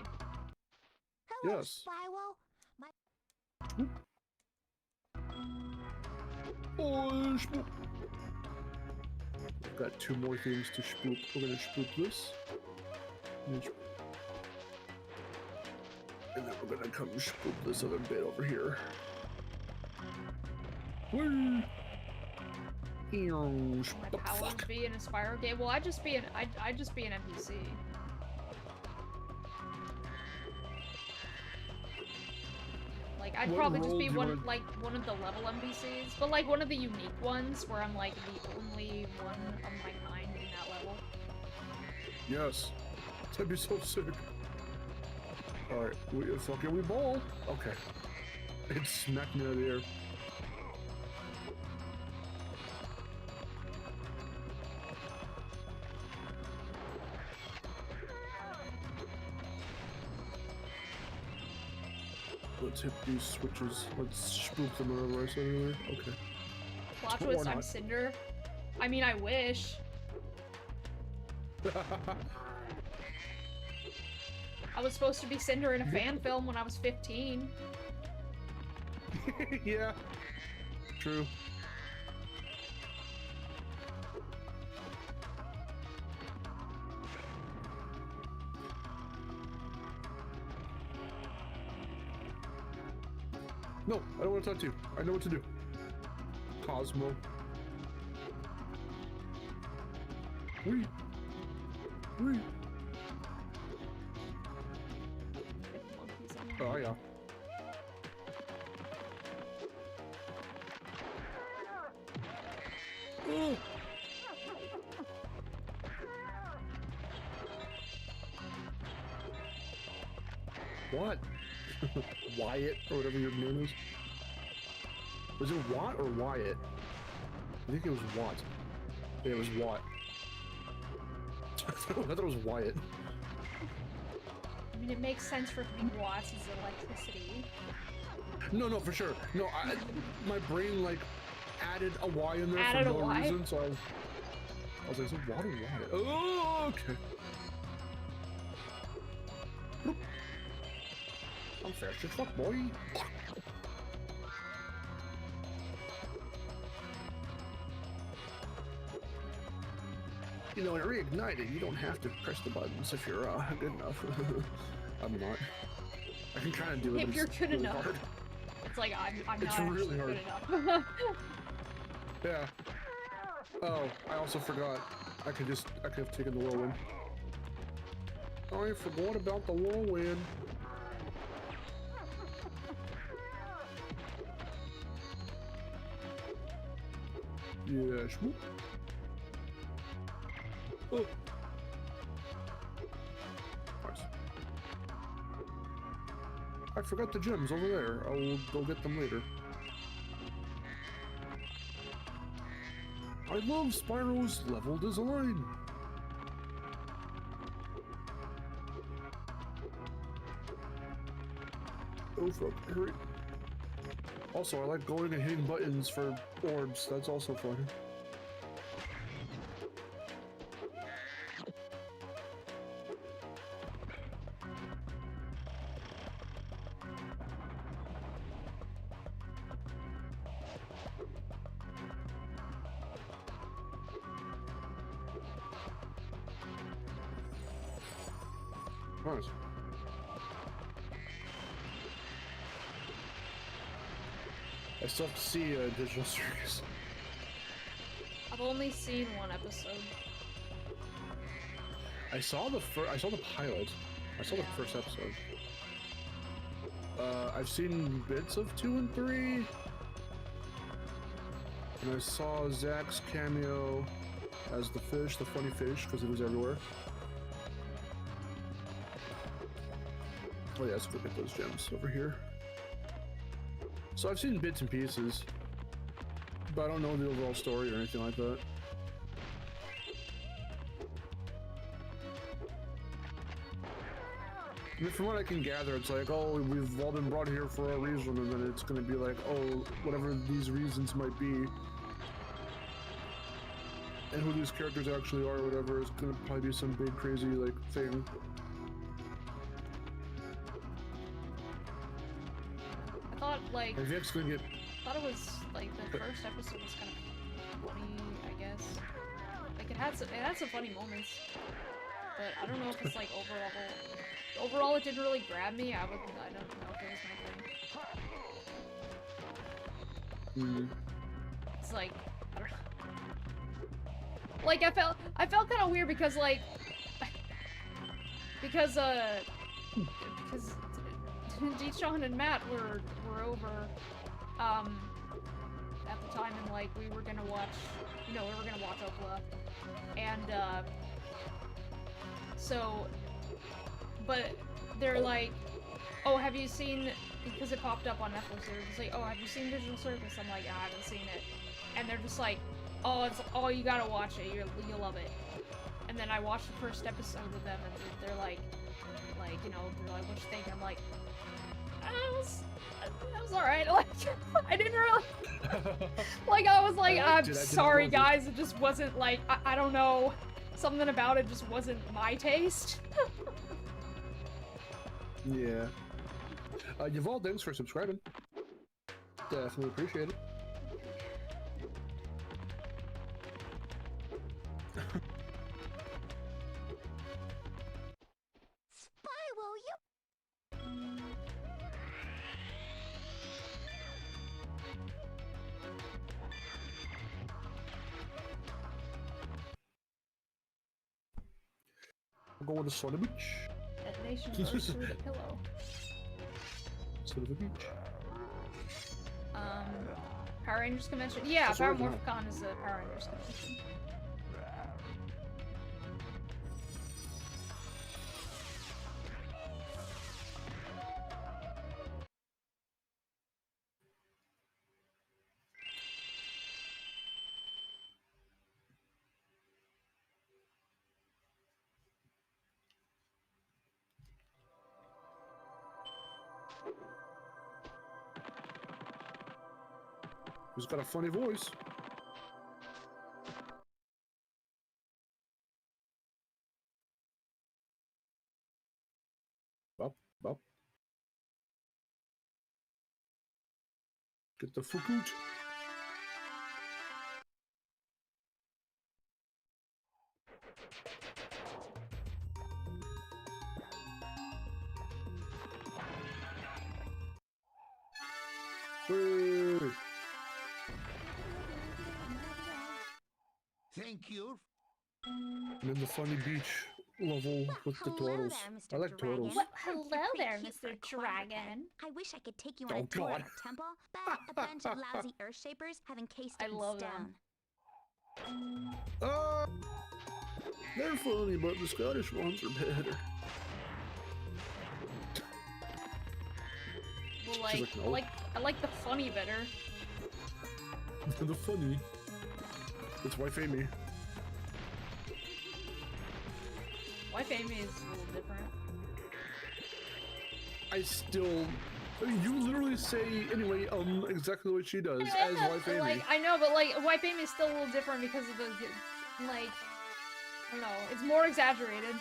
Hello, Yes. Spyro. My Oh, spook. We've got 2 more things to spook. We're gonna spook this. And then we're gonna come spook this other bit over here. Whee! My The power fuck? would be in a Spyro game. Well, I'd just be an NPC. Like I'd What probably just role be do you one wanna- one of the level NPCs, but like one of the unique ones where I'm like the only one of my kind in that level. Yes. That'd be so sick. Alright, we ball. Okay. It smacked me out of the air. Let's hit these switches. Let's spook them wherever I said earlier. Okay. Plot Or twist, I'm not. Cinder. I mean, I wish. I was supposed to be Cinder in a fan film when I was 15. Yeah. True. No, I don't want to talk to you. I know what to do. Cosmo. Wee. Wee. If monkeys on Oh, yeah. Oh. What? Wyatt, or whatever your name is. Was it Watt or Wyatt? I think it was Watt. Yeah, it was Watt. I thought it was Wyatt. I mean, it makes sense for it to be watts as electricity. No, for sure. No, my brain like added a Y in there Added for a no Y? reason, so I was like, is it Watt or Wyatt? Oh, okay. I'm fast as fuck, boy. You know, in Reignited, you don't have to press the buttons if you're good enough. I'm not. I can kind of do it. If but you're it's good really enough. hard. It's like, I'm It's not really actually hard. good enough. Yeah. Oh, I also forgot. I could have taken the whirlwind. I forgot about the whirlwind. Yeah, schmoop. Oh. Nice. I forgot the gems over there. I will go get them later. I love Spyro's level design. Oh fuck, hurry. Also, I like going and hitting buttons for orbs. That's also fun. Nice. I still have to see Digital Circus. I've only seen one episode. I saw the pilot. I saw the first episode. I've seen bits of 2 and 3. And I saw Zach's cameo as the fish, the funny fish, because it was everywhere. Oh yeah, let's go get those gems over here. So I've seen bits and pieces, but I don't know the overall story or anything like that. I mean, from what I can gather, it's like, oh, we've all been brought here for a reason, and then it's gonna be like, oh, whatever these reasons might be, and who these characters actually are, or whatever, is gonna probably be some big crazy like thing. I thought like Maybe it's gonna get. I thought it was like the first episode was kind of funny, I guess. Like it had some funny moments, but I don't know if it's like overall it didn't really grab me. I don't know if it was my thing. It's like I don't know. Like I felt kind of weird because D-Sean and Matt were over at the time, and like we were gonna watch Opla, and so, but they're like, oh, have you seen, because it popped up on Netflix, they're just like, oh, have you seen Digital Circus? I'm like, I haven't seen it, and they're just like, oh, you gotta watch it, you'll love it. And then I watched the first episode with them, and they're like, you know, they're like, what you think? I'm like, that was alright. Like, I didn't really, like, I was like, I'm sorry guys, it just wasn't like, I don't know, something about it just wasn't my taste. Yeah. Yuval, thanks for subscribing. Definitely appreciate it. Spyro, you. We're going to Sunny Beach. Detonation goes through the pillow. Son of a beach. Power Rangers convention? Yeah, That's Power original. Morphicon is a Power Rangers convention. He's got a funny voice. Up, up. Get the fuck out. Hey. Thank you. And then the funny beach level with the Hello turtles. there, Mr. I like Dragon. turtles. Well, Hello you're there, pretty cute for Mr. a quadruped. Dragon. I wish I could take you on Oh, a tour God. of the temple, but a bunch of lousy earth shapers have encased I it in love stone. them. They're funny, but the Scottish ones are better. Well, like, like, no. I like the funny better. The funny. That's Wife Amy. Wife Amy is a little different. I still. I mean, you literally say anyway, exactly what she does as Wife Amy. Like, I know, but like, Wife Amy is still a little different because of the, like, I don't know, it's more exaggerated.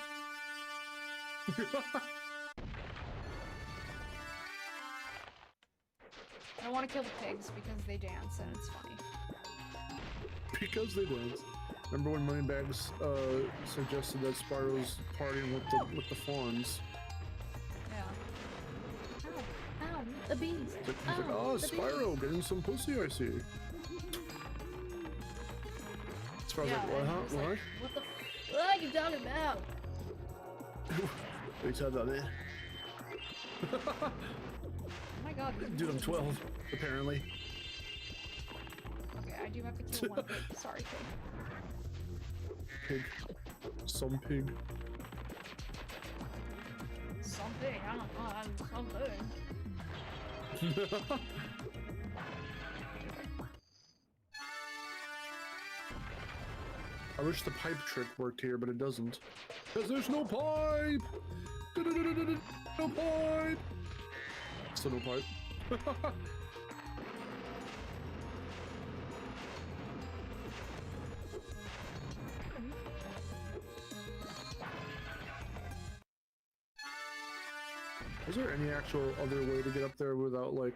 I don't want to kill the pigs because they dance and it's funny. Because they dance. Remember when Moneybags suggested that Spyro's partying with the fawns? Yeah. Ow, the bees. He's like, oh, the Spyro, bees. getting some pussy, I see. Spyro's like, what, and huh? he was What? like, what the fuck are you talking about? What are you talking about, man? Oh my god. Dude, I'm 12, apparently. Okay, I do have to kill one pig. Sorry, pig. Pig. Some pig. Something, I don't know, something. I wish the pipe trick worked here, but it doesn't. Because there's no pipe! No pipe! Still no pipe. Is there any actual other way to get up there without, like,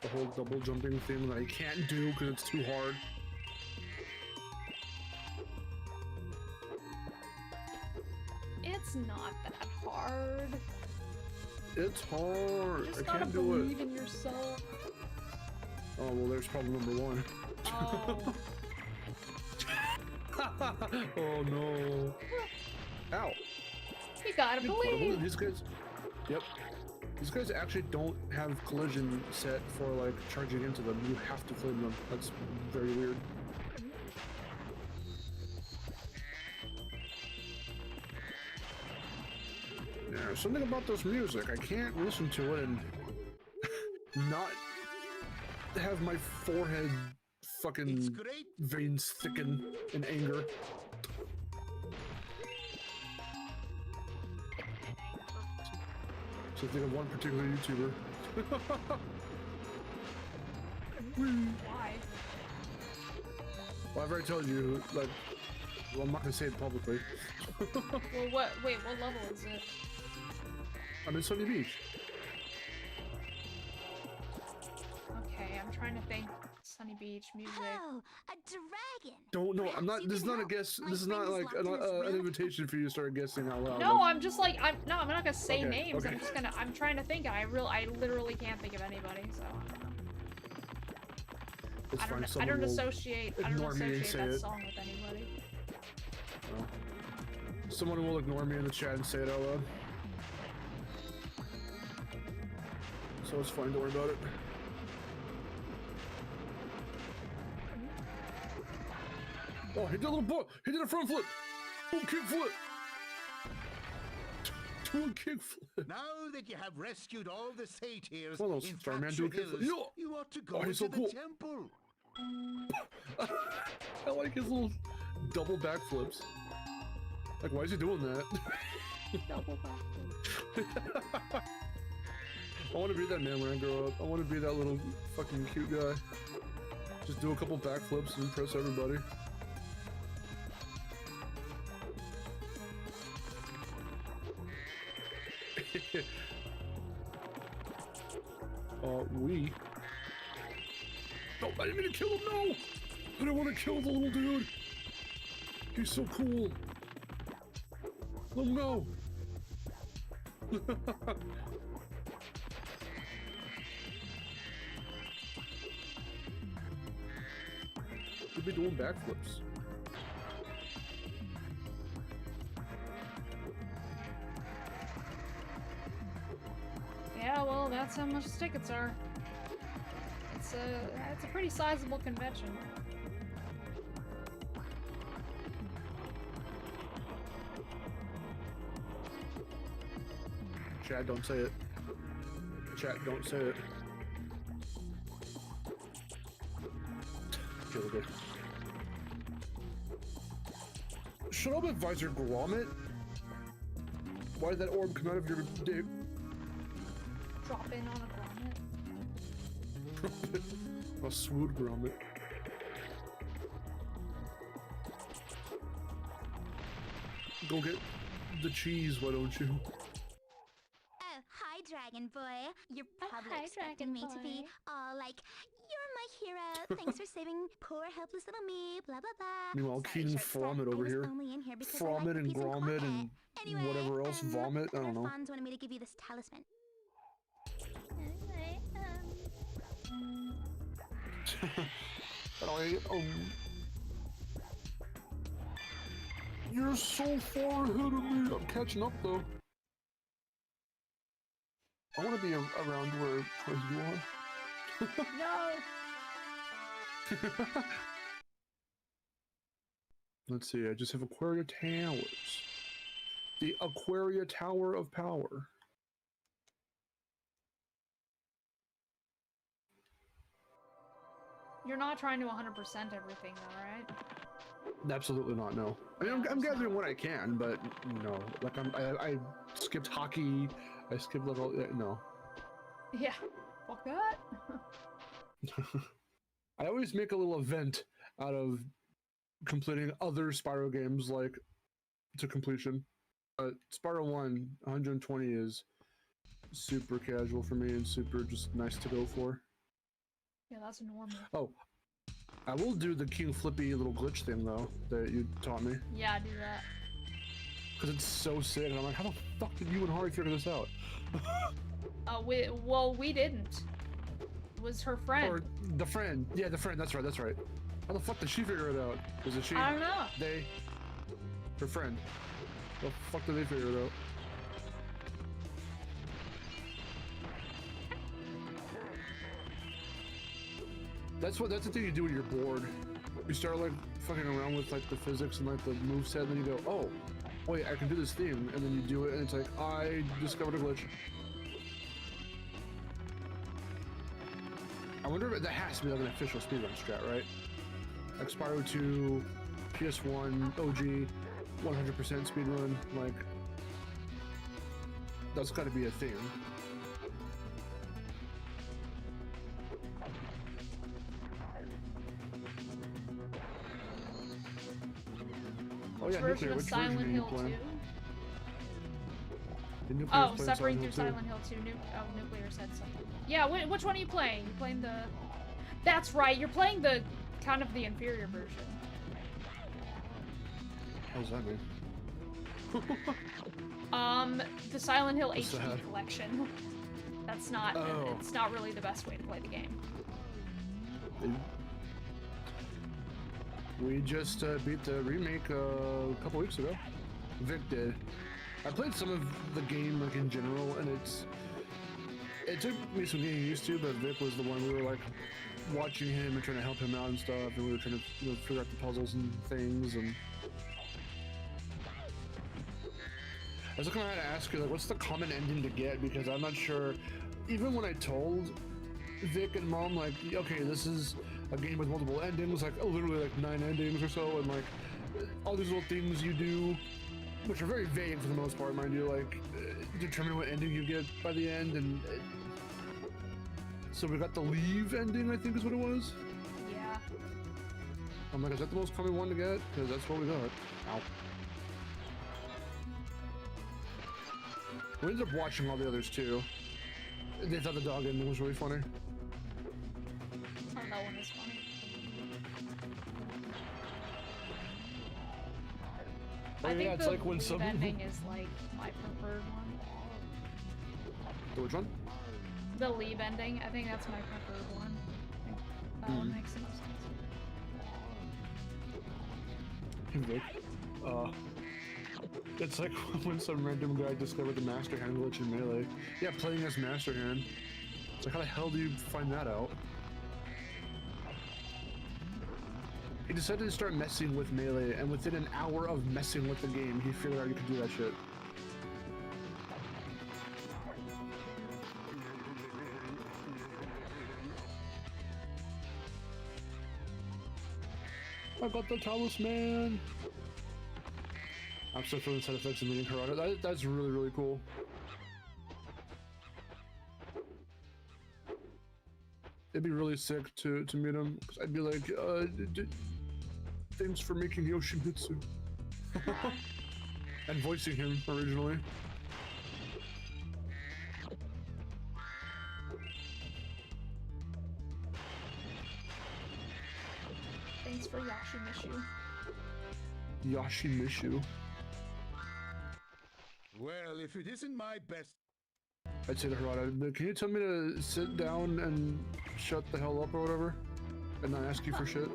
the whole double jumping thing that I can't do because it's too hard? It's not that hard. It's hard. You I just gotta can't do believe it. in yourself. Oh, well, there's problem number one. Oh. Oh, no. Ow. You gotta believe. These guys... Yep. These guys actually don't have collision set for, like, charging into them. You have to flame them. That's very weird. Yeah, there's something about this music. I can't listen to it and not have my forehead It's fucking great. veins thicken in anger. So think of one particular YouTuber. Why? Well, I've already told you, like, well, I'm not gonna say it publicly. Well, what? Wait, what level is it? I'm in Sunny Beach. Okay, I'm trying to think. Sunny Beach music. Oh, a dragon. Don't know. I'm not. Perhaps you This is can not a help. guess. My This is friend not is like locked in his an room. invitation for you to start guessing out loud. No, Like, I'm just like I'm not gonna say Okay, names. okay. I'm trying to think. I literally can't think of anybody. So it's I fine. don't Someone will associate ignore me and that say it. song with anybody. Someone will ignore me in the chat and say it out loud. So it's fine. Don't worry about it. Oh, he did a little boy. He did a front flip. Boom, kick flip. Do a kick flip. Now that you have rescued all the satyrs Come on, in Starman, do a Thatcher kickflip. Hills, No! you ought to go Oh, he's to so the cool. temple. I like his little double backflips. Like, why is he doing that? Double back. I want to be that man when I grow up. I want to be that little fucking cute guy. Just do a couple backflips and impress everybody. We. No, I didn't mean to kill him, no! I don't want to kill the little dude! He's so cool! Let him go! He'd be doing backflips. Yeah, well, that's how much the tickets are. It's a pretty sizable convention. Chat, don't say it. Chat, don't say it. Okay, we're good. Shut up, Advisor Gromit! Why did that orb come out of your dick? Drop in on a grommet. A swoot grommet. Go get the cheese, why don't you? Oh, hi, Dragon Boy. You're Oh, probably hi, expecting Dragon me to be Boy. all like, "You're my hero. Thanks for saving poor helpless little me." Blah blah blah. Meanwhile, Sorry, Keenan short set. Frommet I over was here. only in here because I like Frommet the and peace Grommet quiet. and Anyway, whatever else, vomit, I don't know. Fonz wanted me to give you this talisman. You're so far ahead of me. I'm catching up though. I want to be around where you are. No! Let's see. I just have Aquaria Towers. The Aquaria Tower of Power. You're not trying to 100% everything though, right? Absolutely not. No. I mean, I'm gathering what I can, but no. Like I skipped hockey. I skipped like all. No. Yeah. Fuck that. I always make a little event out of completing other Spyro games, like to completion. Spyro 1, 120 is super casual for me and super just nice to go for. Yeah, that's normal. Oh, I will do the King Flippy little glitch thing though that you taught me. Yeah, do that. Because it's so sick, and I'm like, how the fuck did you and Hari figure this out? We didn't. It was her friend. Or the friend. Yeah, the friend. That's right. That's right. How the fuck did she figure it out? Was it she? I don't know. They. Her friend. How the fuck did they figure it out? That's the thing you do when you're bored. You start like fucking around with like the physics and like the moveset, and then you go, oh, wait, I can do this thing, and then you do it, and it's like, I discovered a glitch. I wonder if that has to be like an official speedrun strat, right? Like Spyro 2, PS1, OG, 100% speedrun, like that's got to be a thing. Oh yeah, version Nuclear. of Which Silent version are you Hill playing? 2? The Nuclear's Oh, playing separating through Silent Silent Hill 2. Nuclear said something. Yeah, which one are you playing? You playing the... That's right, you're playing the kind of the inferior version. What does that mean? The Silent Hill What's HD that? collection. That's not, Oh. it's not really the best way to play the game. We just beat the remake a couple weeks ago. Vic did. I played some of the game like in general, and it took me some getting used to, but Vic was the one we were like watching him and trying to help him out and stuff, and we were trying to figure out the puzzles and things. And I was looking at how to ask you, like, what's the common ending to get, because I'm not sure. Even when I told Vic and Mom, like, okay, this is a game with multiple endings, like literally like 9 endings or so, and like all these little things you do, which are very vague for the most part, mind you, like determine what ending you get by the end, and so we got the leave ending, I think is what it was. Yeah. I'm like, is that the most common one to get? Because that's what we got. Ow. We ended up watching all the others too. They thought the dog ending was really funny. Oh, that one is funny. Oh, I yeah, think it's the like when leave some- ending is like my preferred one. Which one? The leave ending, I think that's my preferred one. I think that one makes the most sense. Vic. It's like when some random guy discovered the Master Hand glitch in Melee. Yeah, playing as Master Hand. It's like, how the hell do you find that out? He decided to start messing with Melee, and within an hour of messing with the game, he figured out you could do that shit. I got the talisman! I'm still feeling side effects of meeting Karada. That's really, really cool. It'd be really sick to meet him, because I'd be like, thanks for making Yoshimitsu. And voicing him originally. Thanks for Yoshimitsu. Yoshimitsu. Well, if it isn't my best... I'd say to Harada, can you tell me to sit down and shut the hell up or whatever? And not ask you for shit?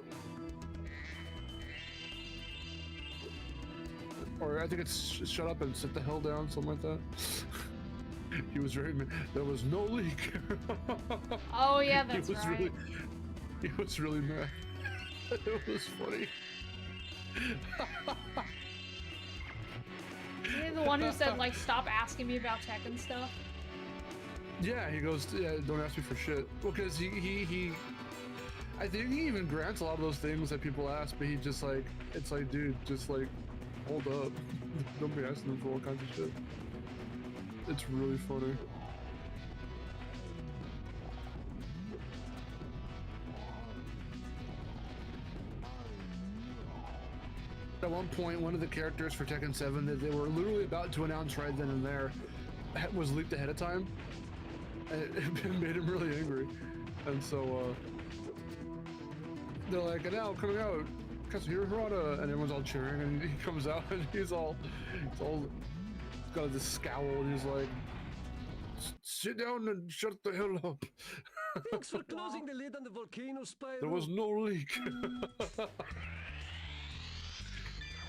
Or I think it's shut up and sit the hell down, something like that. He was very mad. There was no leak. Oh yeah, that's right. He was really mad. It was funny. You're the one who said like stop asking me about tech and stuff. Yeah, he goes, yeah, don't ask me for shit. Well, because he I think he even grants a lot of those things that people ask, but he just like, it's like, dude, just like, hold up. Don't be asking him for all kinds of shit. It's really funny. At one point, one of the characters for Tekken 7 that they were literally about to announce right then and there was leaked ahead of time, and it made him really angry. And so they're like, and now coming out, Katsuhiro Hirata, and everyone's all cheering, and he comes out and he's got this scowl, and he's like, sit down and shut the hell up. Thanks for closing the lid on the volcano, Spyro. There was no leak.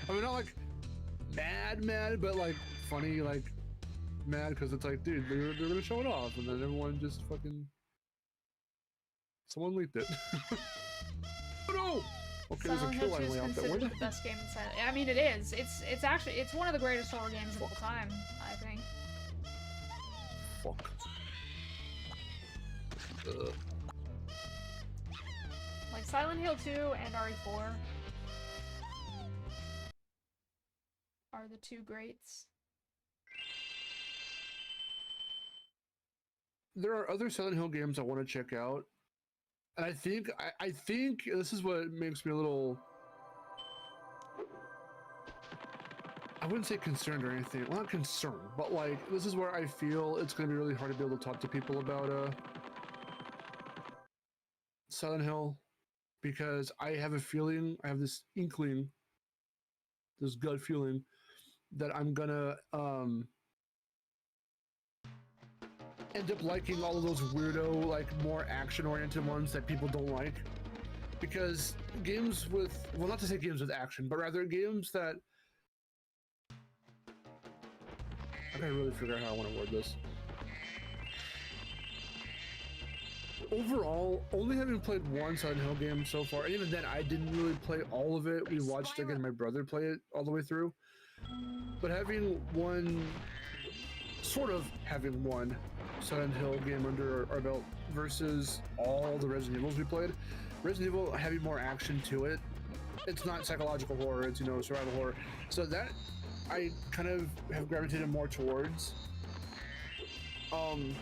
I mean, not like mad, but like funny, like mad, because it's like, dude, they're gonna show it off, and then everyone just fucking, someone leaked it. Oh no! Okay, there's a Silent kill Hill 2 line is way out there. Where considered the the best game in Silent. I mean, it is. It's actually one of the greatest horror games of all time, I think. fuck? Like Silent Hill 2 and RE4 are the two greats. There are other Silent Hill games I want to check out, and I think this is what makes me a little, I wouldn't say concerned or anything. Well, not concerned, but like this is where I feel it's going to be really hard to be able to talk to people about Silent Hill, because I have a feeling, I have this inkling, this gut feeling that I'm gonna end up liking all of those weirdo, like more action-oriented ones that people don't like. Because games with, well, not to say games with action, but rather games that, I gotta really figure out how I want to word this. Overall, only having played one Silent Hill game so far, and even then I didn't really play all of it. We watched, again, my brother play it all the way through. But having one, sort of having one Silent Hill game under our belt versus all the Resident Evils we played, Resident Evil having more action to it. It's not psychological horror, it's, you know, survival horror. So that I kind of have gravitated more towards. And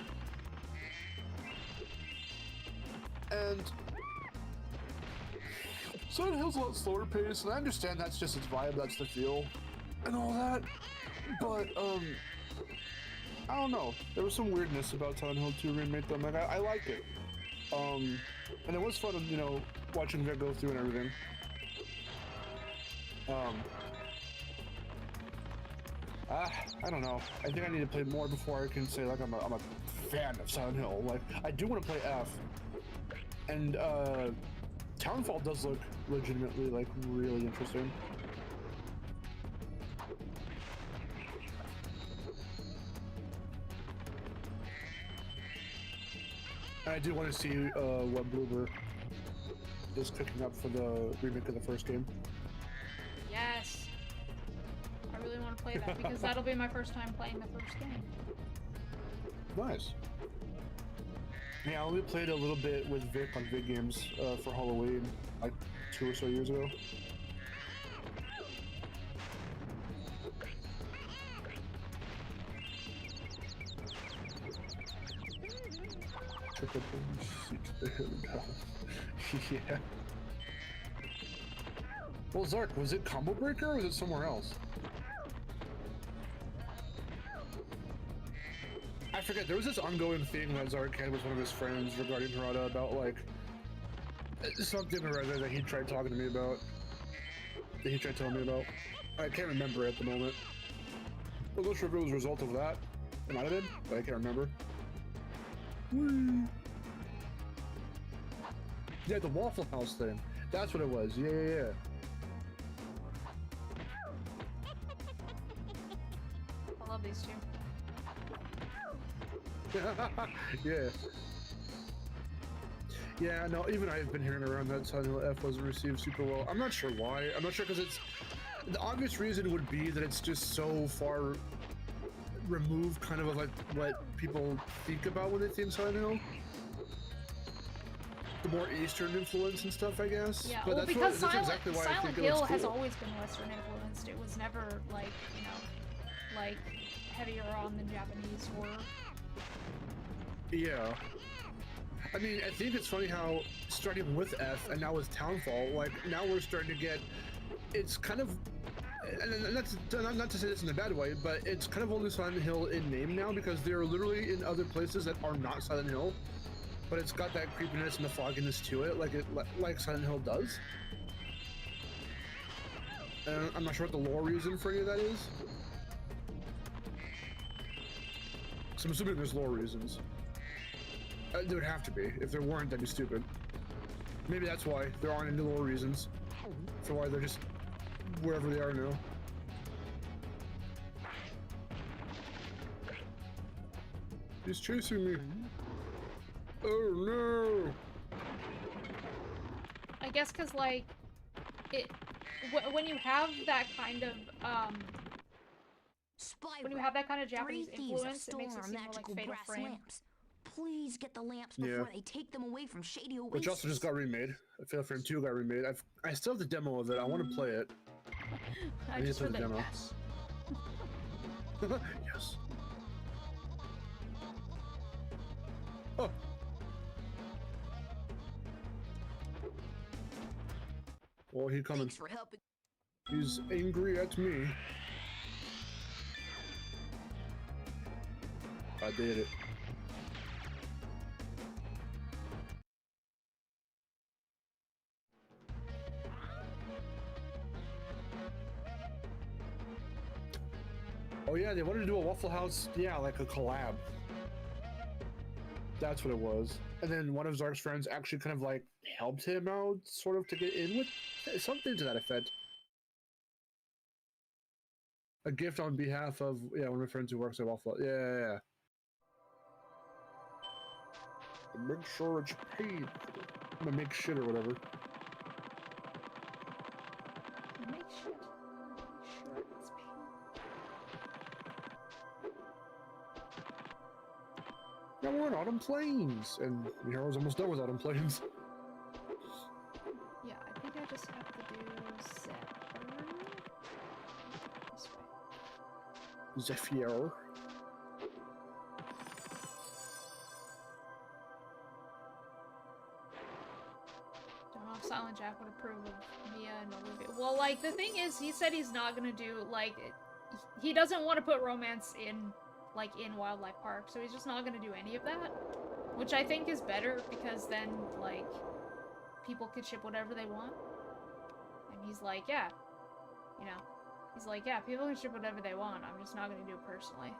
Silent Hill's a lot slower paced, and I understand that's just its vibe, that's the feel, and all that. But I don't know. There was some weirdness about Silent Hill 2 remake though. Like I like it. And it was fun, you know, watching Vic go through and everything. I don't know. I think I need to play more before I can say like I'm a fan of Silent Hill. Like I do want to play F. And Townfall does look legitimately like really interesting. And I do want to see what Bloober is cooking up for the remake of the first game. Yes. I really want to play that because that'll be my first time playing the first game. Nice. Yeah, I only played a little bit with Vic on Vid Games for Halloween, like 2 or so years ago. Took up and seek the hill down. Yeah. Well, Zark, was it Combo Breaker or was it somewhere else? I forget, there was this ongoing thing that Zark had with one of his friends regarding Hirata about, like, something or other that he tried talking to me about. That he tried telling me about. I can't remember at the moment. I'm not sure if it was a result of that. It might have been, but I can't remember. Whee. Yeah, the Waffle House thing. That's what it was. Yeah. I love these two. Yeah. Yeah, no, even I've been hearing around that Silent Hill F wasn't received super well. I'm not sure why. I'm not sure because it's... The obvious reason would be that it's just so far removed kind of like what people think about when they think Silent Hill. the more Eastern influence and stuff, I guess. Yeah, but well, that's because that's exactly why I Silent think it Hill looks has cool. always been Western influenced. It was never like, you know, like heavier on the Japanese horror. Yeah. I mean, I think it's funny how starting with F and now with Townfall, like now we're starting to get, it's kind of, and not to say this in a bad way, but it's kind of only Silent Hill in name now because they're literally in other places that are not Silent Hill, but it's got that creepiness and the fogginess to it, like Silent Hill does. And I'm not sure what the lore reason for any of that is. So I'm assuming there's lore reasons. There would have to be. If there weren't, that'd be stupid. Maybe that's why there aren't any lore reasons for why they're just wherever they are now. He's chasing me. Oh no! I guess because like when you have that kind of Spyro, when you have that kind of Japanese 3 thieves have influence, it makes it stolen our seem more like magical Fatal brass Frame. lamps. Please get the lamps Yeah. before they take them away from Shady Oasis. Which also just got remade. Fatal Frame 2 got remade. I still have the demo of it. I want to play it. I need just to heard play the that demo. yes. Yes. Oh. Well, he's coming. Thanks for helping. He's angry at me. I did it. Oh yeah, they wanted to do a Waffle House, yeah, like a collab. That's what it was. And then one of Zark's friends actually kind of like helped him out, sort of, to get in with something to that effect. A gift on behalf of, yeah, one of my friends who works at Waffle. Yeah. Make sure it's paid. I'm gonna make shit or whatever. Make sure it's paid. Now we're in Autumn Plains, and Miharu's almost done with Autumn Plains. Yeah, I think I just have to do Zephyr. This way. Zephyr. Don't know if Silent Jack would approve of Mia and Olivia. Well, like, the thing is, he said he's not gonna do, like, he doesn't want to put romance in, like, in Wildlife Park, so he's just not gonna do any of that. Which I think is better, because then, like, people could ship whatever they want. And he's like, yeah, you know, he's like, yeah, people can ship whatever they want, I'm just not gonna do it personally.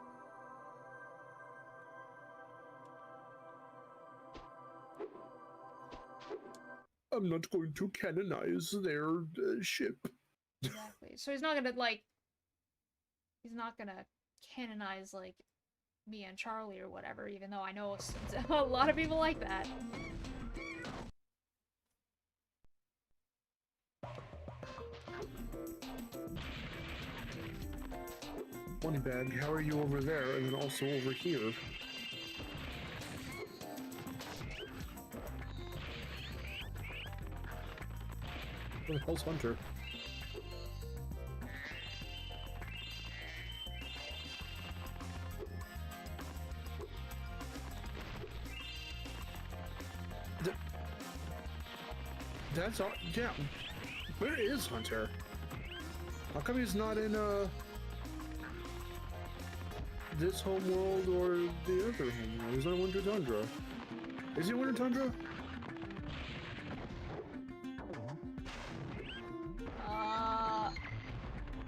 I'm not going to canonize their ship. Exactly. So he's not gonna, like, he's not gonna canonize, like, Mia and Charlie or whatever, even though I know a lot of people like that. Moneybag, how are you over there and then also over here? Where the hell's Hunter? That's all. Yeah. Where is Hunter? How come he's not in this homeworld or the other homeworld? He's not in Winter Tundra. Is he in Winter Tundra?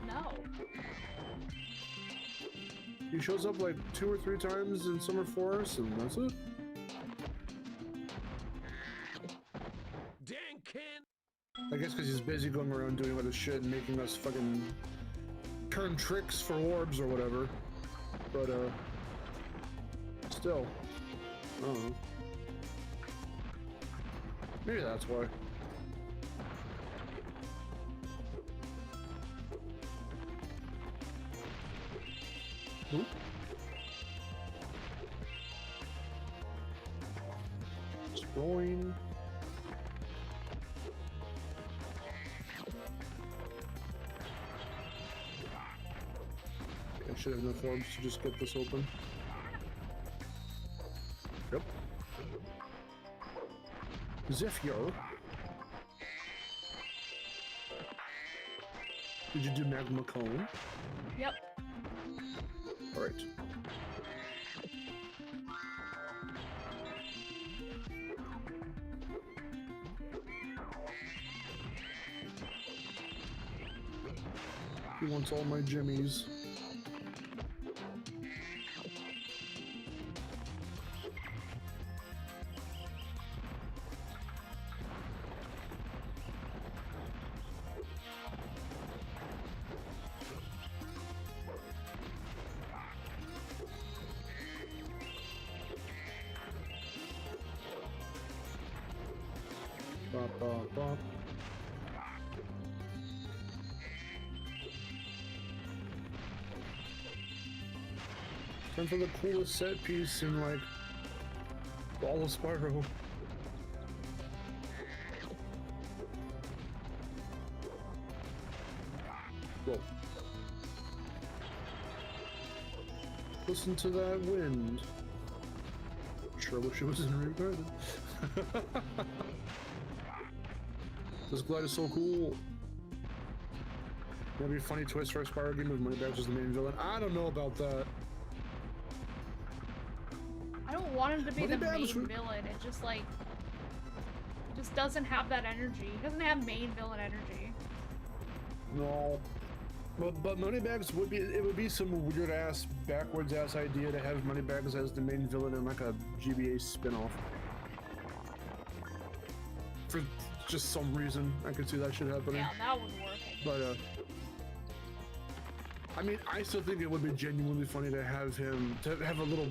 No. He shows up like 2 or 3 times in Summer Forest, and that's it. Dan can. I guess because he's busy going around doing other shit and making us fucking turn tricks for orbs or whatever. But, still. I don't know. Maybe that's why. Oop. Scrolling. should have enough orbs to just get this open. Yep. Zephyr. Did you do Magma Cone? Yep. Alright. He wants all my jimmies. Bop, bop, bop. Time for the coolest set piece in like all of Spyro. Whoa. Listen to that wind. Sure wish it was in regarded. This glide is so cool. Maybe a funny twist for a Spyro game if Moneybags is the main villain. I don't know about that. I don't want him to be the main Moneybags villain. It just like, it just doesn't have that energy. He doesn't have main villain energy. No. But Moneybags would be, it would be some weird ass, backwards ass idea to have Moneybags as the main villain in like a GBA spin-off. For just some reason, I could see that shit happening. Yeah, that would work. But I mean, I still think it would be genuinely funny to have him, to have a little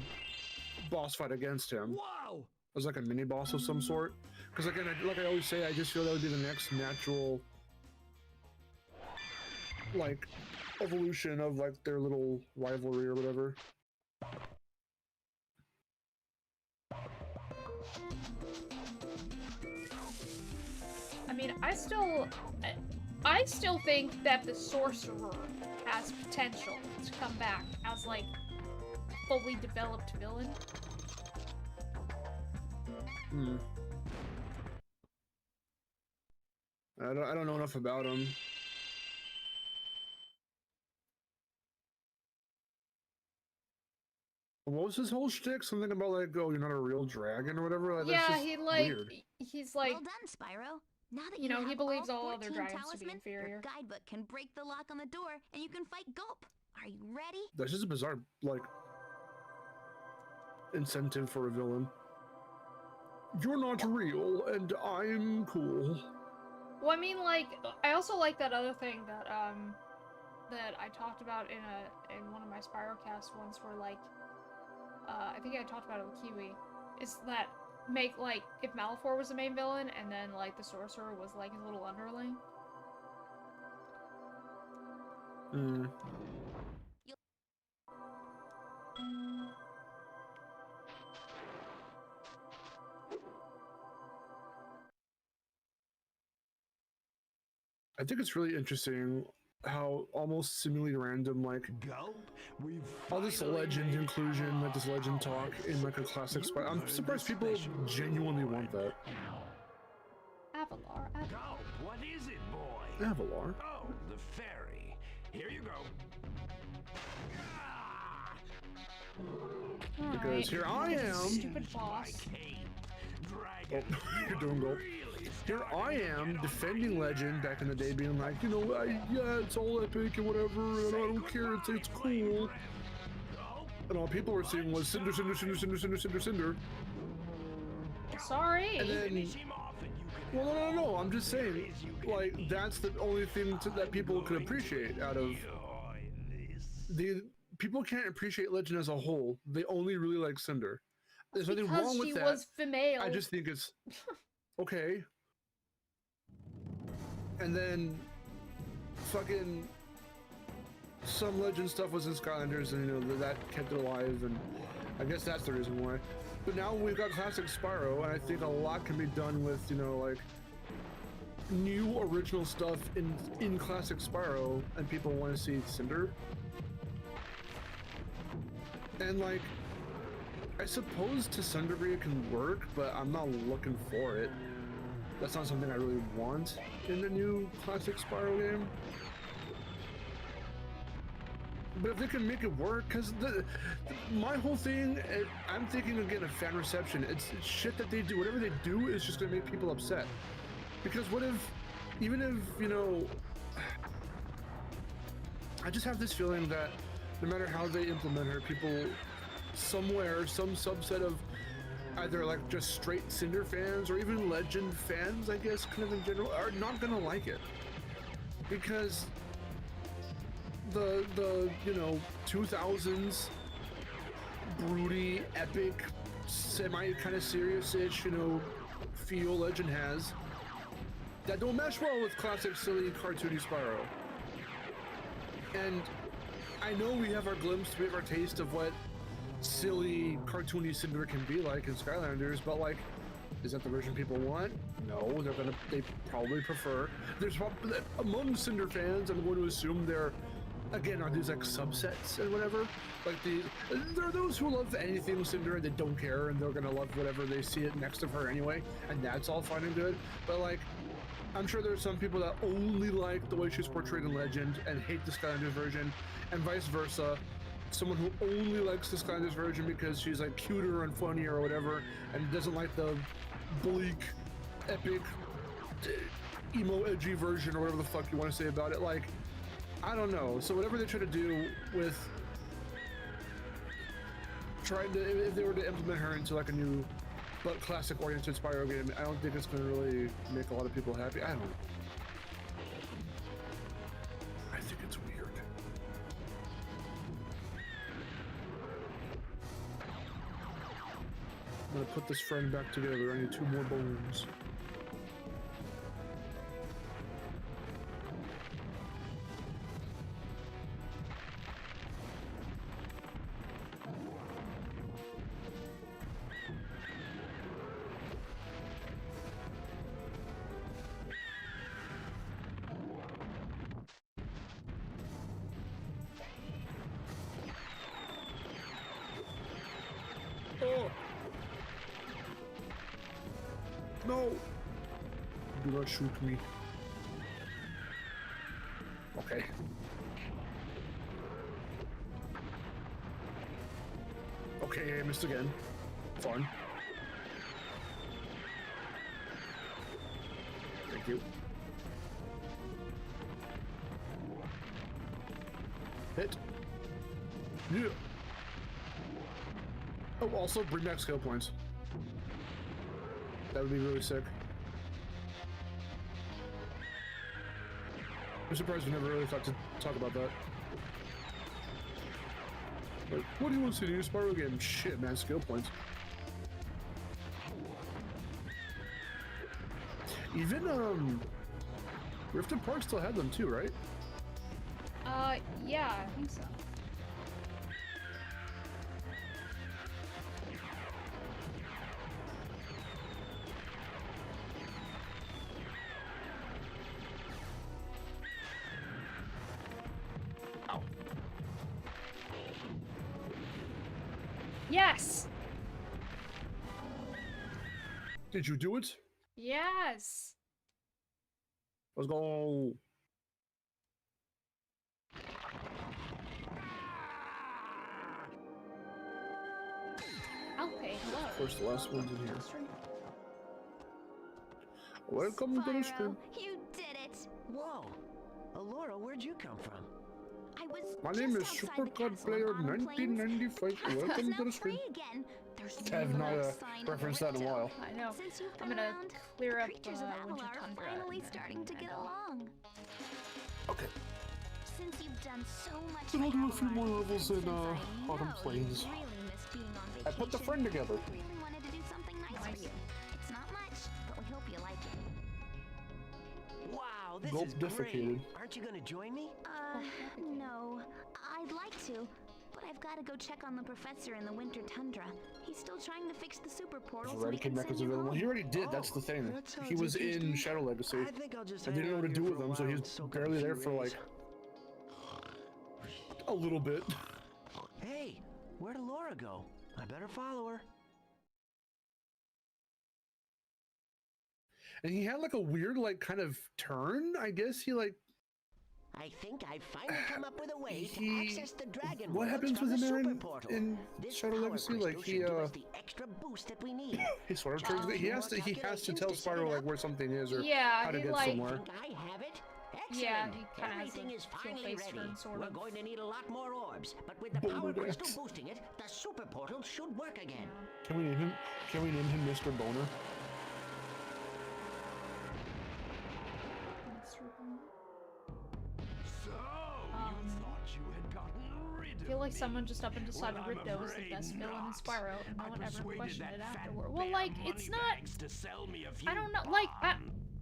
boss fight against him. Wow! As like a mini boss of some sort. Because again, like I always say, I just feel that would be the next natural, like, evolution of like their little rivalry or whatever. I mean, I still think that the sorcerer has potential to come back as like fully developed villain. Hmm. I don't know enough about him. What was his whole shtick? Something about like, oh, you're not a real dragon or whatever? Like, that's Yeah, just he like weird. he's like, Well done, Spyro. Now that you know, he have believes all 14 other dragons to be talismans, inferior. Your guidebook can break the lock on the door, and you can fight Gulp. Are you ready? That's just a bizarre, like, incentive for a villain. You're not real, and I'm cool. Well, I mean, like, I also like that other thing that that I talked about in one of my Spyro casts once, where like, I think I talked about it with Kiwi, is that make like if Malefor was the main villain and then like the sorcerer was like his little underling. Hmm. I think it's really interesting how almost seemingly random, like, Gulp, we've all this finally legend made inclusion, like this legend our talk in like a classic You Spyro. I'm earned surprised a people special genuinely want that. Avalar. Gulp, what is it, boy? Avalar. Oh, the fairy. Here you go. Ah! Because here I am. Stupid boss. Oh, you're doing gold. Here I am defending Legend back in the day, being like, you know, yeah, it's all epic and whatever, and I don't care, it's cool. And all people were seeing was Cinder, Cinder, Cinder, Cinder, Cinder, Cinder, Cinder. Sorry. And then, well, no, I'm just saying, like, that's the only thing that people could appreciate out of the people can't appreciate Legend as a whole. They only really like Cinder. There's nothing because wrong with she that. was female. I just think it's okay. And then fucking some Legend stuff was in Skylanders, and you know that kept it alive, and I guess that's the reason why. But now we've got classic Spyro, and I think a lot can be done with, you know, like new original stuff in classic Spyro, and people want to see Cinder. And like, I suppose to some degree it can work, but I'm not looking for it. That's not something I really want in the new classic Spyro game. But if they can make it work, because my whole thing, I'm thinking again of fan reception. It's shit that they do. Whatever they do is just going to make people upset. Because what if, even if, you know, I just have this feeling that no matter how they implement her, people somewhere, some subset of either like just straight Cinder fans or even Legend fans, I guess, kind of in general, are not going to like it. Because the you know 2000s broody epic semi kind of serious-ish, you know, feel Legend has that don't mesh well with classic silly cartoony Spyro. And I know we have our glimpse, we have our taste of what silly cartoony Cinder can be like in Skylanders, but like, is that the version people want? No, they probably prefer. There's probably, among Cinder fans, I'm going to assume they're, again, are these like subsets and whatever? Like there are those who love anything Cinder and they don't care and they're gonna love whatever they see it next of her anyway, and that's all fine and good. But like, I'm sure there's some people that only like the way she's portrayed in Legend and hate the Skylanders version, and vice versa. Someone who only likes the Skylanders version because she's like cuter and funnier or whatever, and doesn't like the bleak, epic, emo, edgy version or whatever the fuck you want to say about it. Like, I don't know. So whatever they try to do with trying to, if they were to implement her into like a new but classic oriented Spyro game, I don't think it's going to really make a lot of people happy. I don't know. I think it's weird. I'm gonna put this friend back together. I need 2 more bones. Oh! No! Do not shoot me. Okay. Okay, I missed again. Fun. Thank you. Hit. Yeah. Oh, also bring back skill points. That would be really sick. I'm surprised we never really thought to talk about that. Like, what do you want to see in a Spyro game? Shit, man, skill points. Even, Riften Park still had them too, right? Yeah, I think so. Ow. Yes! Did you do it? Yes! Let's go. Okay, hello. Of course, the last one's in here. Welcome to the stream. You did it! Whoa! Alora, where'd you come from? I was My name is just outside Super the Card castle Player on Autumn Plains. 1995. Welcome Now to the stream. free again. There's I have no not sign of referenced that in a Rito. while. I know. Since you've I'm been gonna around, clear up creatures of Winter Avalar Tundra. are finally and- starting to and get all. along. Okay. Since you've done so much Then I'll for do a few Avalar, more levels and in, since I Autumn know Plains. you really missed being on I put the vacation, friend together. we really wanted to do something nice for you. It's not much, but we hope you like it. Wow, this Gulp is defecated. great. Aren't you gonna join me? No. I'd like to, but I've got to go check on the professor in the Winter Tundra. He's still trying to fix the super portal so we can Eradicate send Mecha's you available. home. He already did, that's the Oh, thing. that sounds He was in interesting. Shadow Legacy. I think I'll just I hang didn't know out what to here do with for a him, so while he's and soak up barely a there few for rays. like a little bit. Hey, Where'd Laura go? I better follow her. And he had like a weird like kind of turn. I guess he like. I think I've finally come up with a way to He- access the dragon What worlds happens from with the him super in, portal. in This Shadow power Legacy? crystal Like he should give us the extra boost that we need. he sort of turns. He has to tell calculations to set Spyro it like up? where something is or Yeah, how to he, get like- somewhere. Think I have it? Yeah, Excellent. he kinda has Everything a is full finally face ready. turn, sort We're of. going to need a lot more orbs, but with the Boulder power crystal Dax. boosting it, the super portal should work again. Can we name him? Can we name him Mr. Boner? So, you thought you had gotten rid I of feel like me. someone just up and decided Well, I'm Ripto is the afraid best villain in not. Spyro, and no I one ever persuaded questioned that it fat afterward. bear Well, like, it's not. Moneybags to sell me a few I don't know. Like,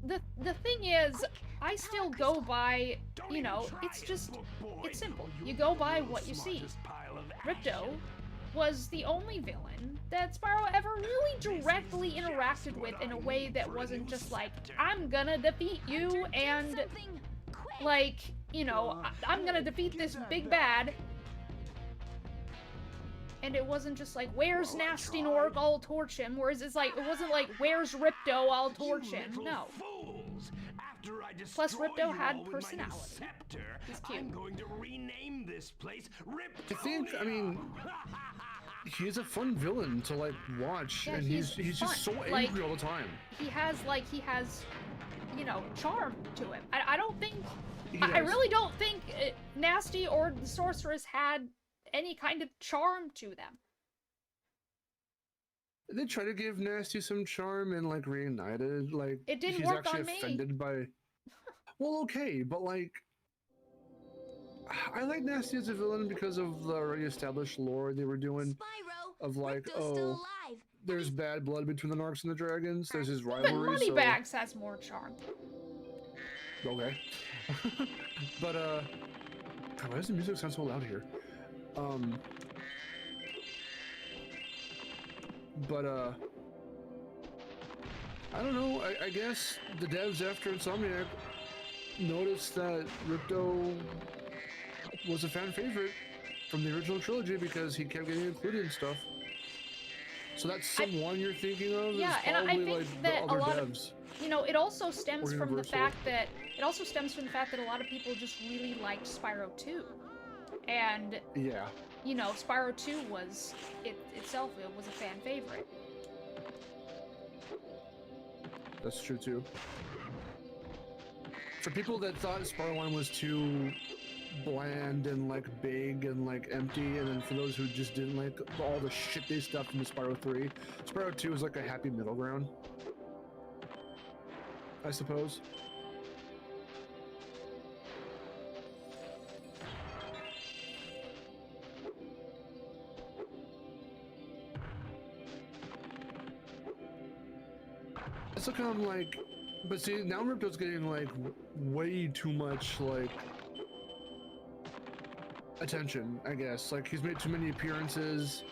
the thing is, I still go by. Don't You even know, try it's it, just. boy. It's simple. You're You go the by world's what you see. smartest pile of Ripto action. was the only villain that Spyro ever really directly interacted with in a way that wasn't just like, I'm gonna defeat you and, Something quick. like, you know, I'm gonna defeat this big bad. And it wasn't just like, where's Nasty Norg, I'll torch him. Whereas it's like, it wasn't like, where's Ripto, I'll torch You him. little No. Fools. After I Plus, destroy Ripto you had all with my new personality. scepter, He's cute. I'm going to rename this place Riptonia. I think. I mean, he's a fun villain to like watch, Yeah, and he's just so fun. angry Like- all the time. He has, you know, charm to him. I don't think, He I does. really don't think Nasty or the Sorceress had any kind of charm to them. They try to give Nasty some charm and like reunited. Like It didn't he's work actually on me. offended by. Well, okay, but like. I like Nasty as a villain because of the already established lore they were doing. Spyro, Of like, Ripto's still oh, alive. there's bad blood between the Narcs and the Dragons. There's his Even rivalry. So... Moneybags has more charm. Okay. But God, why does the music sound so loud here? But I don't know. I guess the devs after Insomniac noticed that Ripto was a fan favorite from the original trilogy because he kept getting included in stuff. So that's someone you're thinking of. Yeah, is and I probably think like that the a other lot of- devs. You know, it also stems Or from the Universal. fact that a lot of people just really liked Spyro 2. And, Yeah. you know, Spyro 2 was itself it was a fan favorite. That's true too. For people that thought Spyro 1 was too bland and like big and like empty, and then for those who just didn't like all the shit they stuffed into Spyro 3, Spyro 2 is like a happy middle ground, I suppose. It's like I'm like, but see now Ripto's getting like way too much like attention, I guess. Like he's made too many appearances.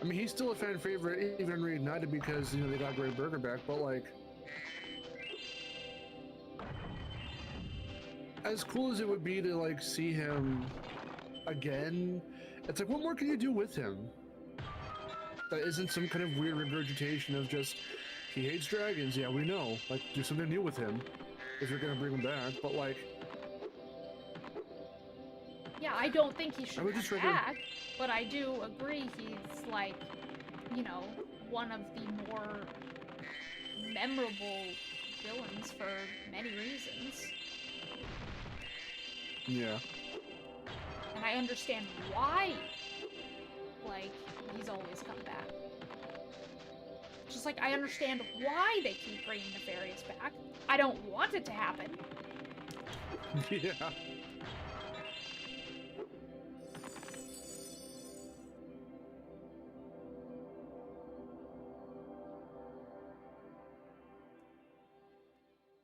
I mean, he's still a fan favorite even in Reignited because you know they got Greg Berger back, but like as cool as it would be to like see him again, it's like what more can you do with him? That isn't some kind of weird regurgitation of just he hates dragons, yeah, we know. Like, do something new with him if you're gonna bring him back. But like, Yeah, I don't think he should would come just rather- back, but I do agree he's like, you know, one of the more memorable villains for many reasons. yeah, And I understand why, like, he's always come back. Just like I understand why they keep bringing Nefarious back. I don't want it to happen. yeah.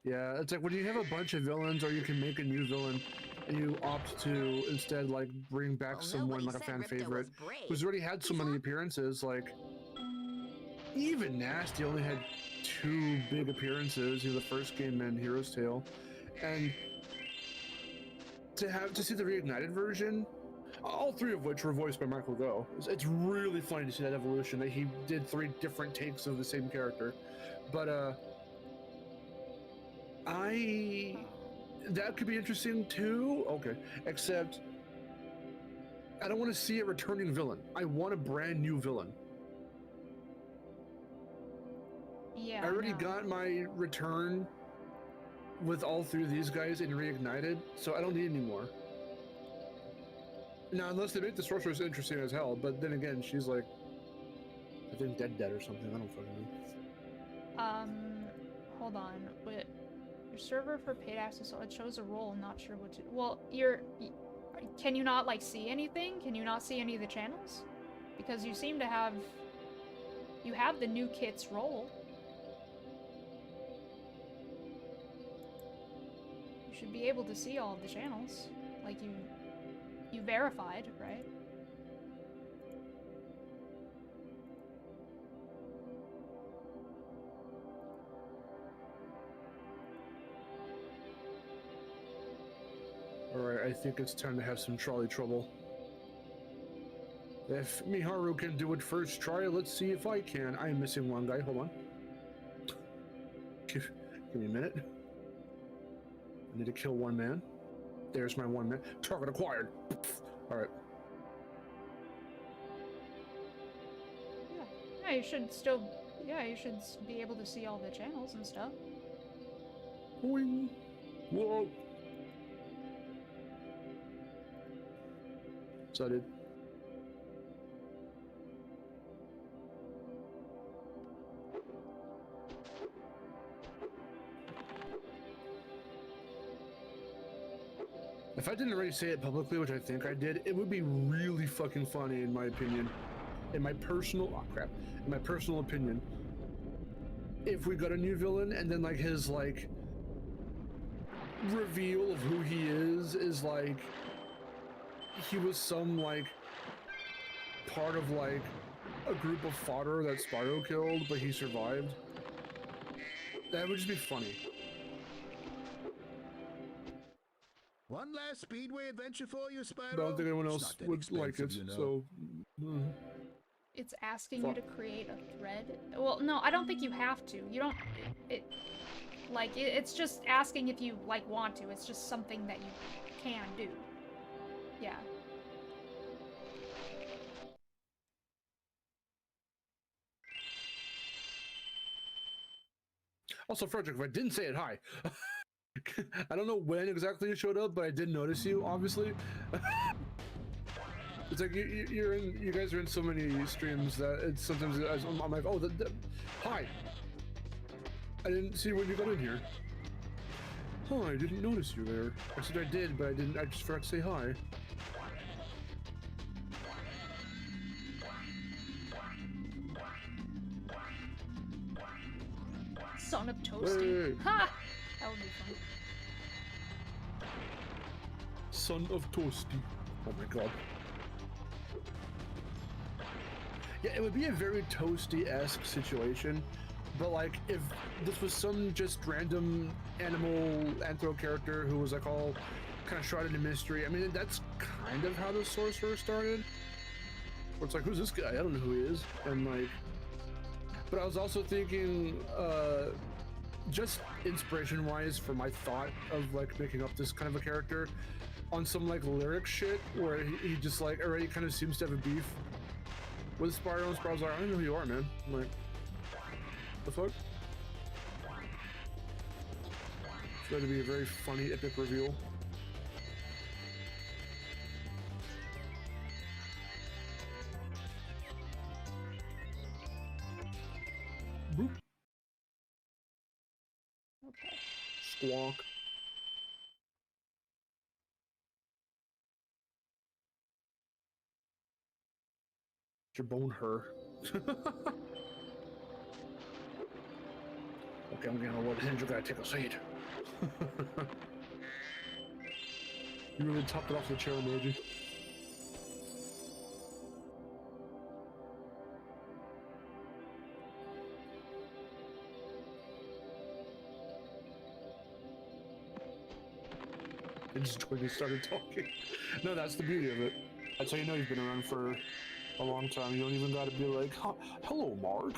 Yeah, it's like when you have a bunch of villains, or you can make a new villain, and you opt to instead like bring back Well, someone nobody like a said fan Ripto favorite was brave. who's already had so many appearances. Like even Nasty only had 2 big appearances, you know, the first game and Hero's Tale, and to see the reignited version, All three of which were voiced by Michael Goh. It's really funny to see that evolution, that he did 3 different takes of the same character. But that could be interesting too. Okay, except I don't want to see a returning villain. I want a brand new villain. Yeah. I already no. got my return with all 3 of these guys in Reignited, so I don't need any more. Now, unless they make the sorceress interesting as hell, but then again, she's like, I think dead or something. I don't fucking know. Hold on. Wait. Your server for paid access, so it shows a role. I'm not sure what to. Well, can you not like see anything? Can you not see any of the channels? Because you seem to have. You have the new kit's role. You should be able to see all of the channels, like you verified, right? Alright, I think it's time to have some trolley trouble. If Miharu can do it first try, let's see if I can. I'm missing one guy, hold on. Give me a minute. I need to kill one man. There's my one man. Target acquired. Alright. Yeah, you should still. Yeah, you should be able to see all the channels and stuff. Boing. Whoa. So I did. If I didn't already say it publicly, which I think I did, it would be really fucking funny in my opinion. In my personal, in my personal opinion, if we got a new villain and then like his like reveal of who he is like he was some like part of like a group of fodder that Spyro killed, but he survived. That would just be funny. One last Speedway adventure for you, Spyro. I don't think anyone else It's not that would like it, expensive, you know. so. It's asking you to create a thread. Well, no, I don't think you have to. You don't. It's just asking if you like want to. It's just something that you can do. Yeah. Also, Frederick, if I didn't say it, hi. I don't know when exactly you showed up, but I did notice you, obviously. It's like you guys are in so many streams that it's sometimes I'm like, oh, hi. I didn't see when you got in here. Oh, I didn't notice you there. I said I did, but I didn't. I just forgot to say hi. Son of Toasty. Hey. Ha! That would be fun. Son of Toasty. Oh my god. Yeah, it would be a very Toasty-esque situation, but like if this was some just random animal anthro character who was like all kind of shrouded in mystery. I mean, that's kind of how the sorcerer started. Where it's like, who's this guy? I don't know who he is. And like, but I was also thinking, just inspiration-wise for my thought of like making up this kind of a character on some like lyric shit where he just like already kind of seems to have a beef with Spyro, and Spyro's like, I don't know who you are, man. I'm like, the fuck? It's going to be a very funny, epic reveal. Boop. Okay. Squawk. Your bone her. Okay, I'm gonna let Ninja guy take a seat. You really topped it off the chair emoji. It just quickly started talking. No, that's the beauty of it. That's how you know you've been around for a long time. You don't even gotta be like, hello, Mark.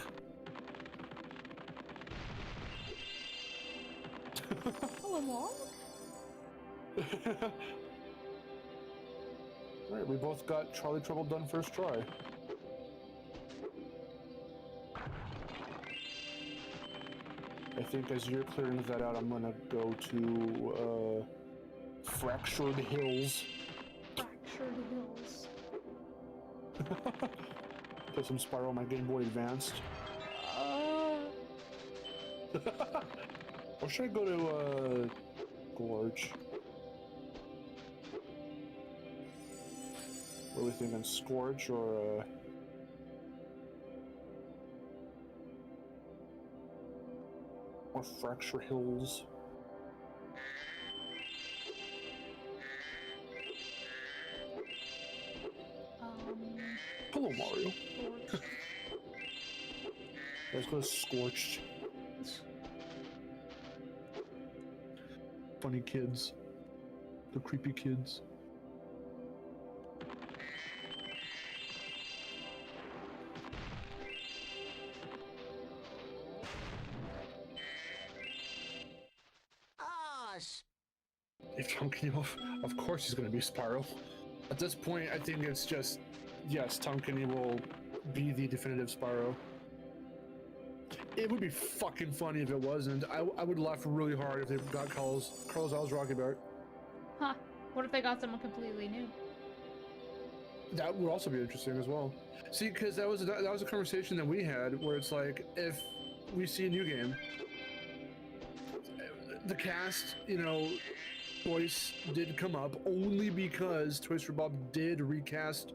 Hello, Mom. Alright, we both got Charlie Trouble done first try. I think as you're clearing that out, I'm gonna go to, Fractured Hills. Fractured Hills. Play some Spyro on my Game Boy Advanced. Or should I go to, Gorge? What are we thinking, Scourge or, or Fracture Hills? Hello, Mario. Scorched. Let's go to Scorched. Funny kids. The creepy kids. If Tonkin, of course he's gonna be Spyro. At this point, I think it's just, yes, Tonkin will be the definitive Spyro. It would be fucking funny if it wasn't. I would laugh really hard if they got Carlos Al's Rocky Bart. Huh. What if they got someone completely new? That would also be interesting as well. See, because that was a conversation that we had where it's like, if we see a new game, the cast, you know, voice did come up only because Toys for Bob did recast,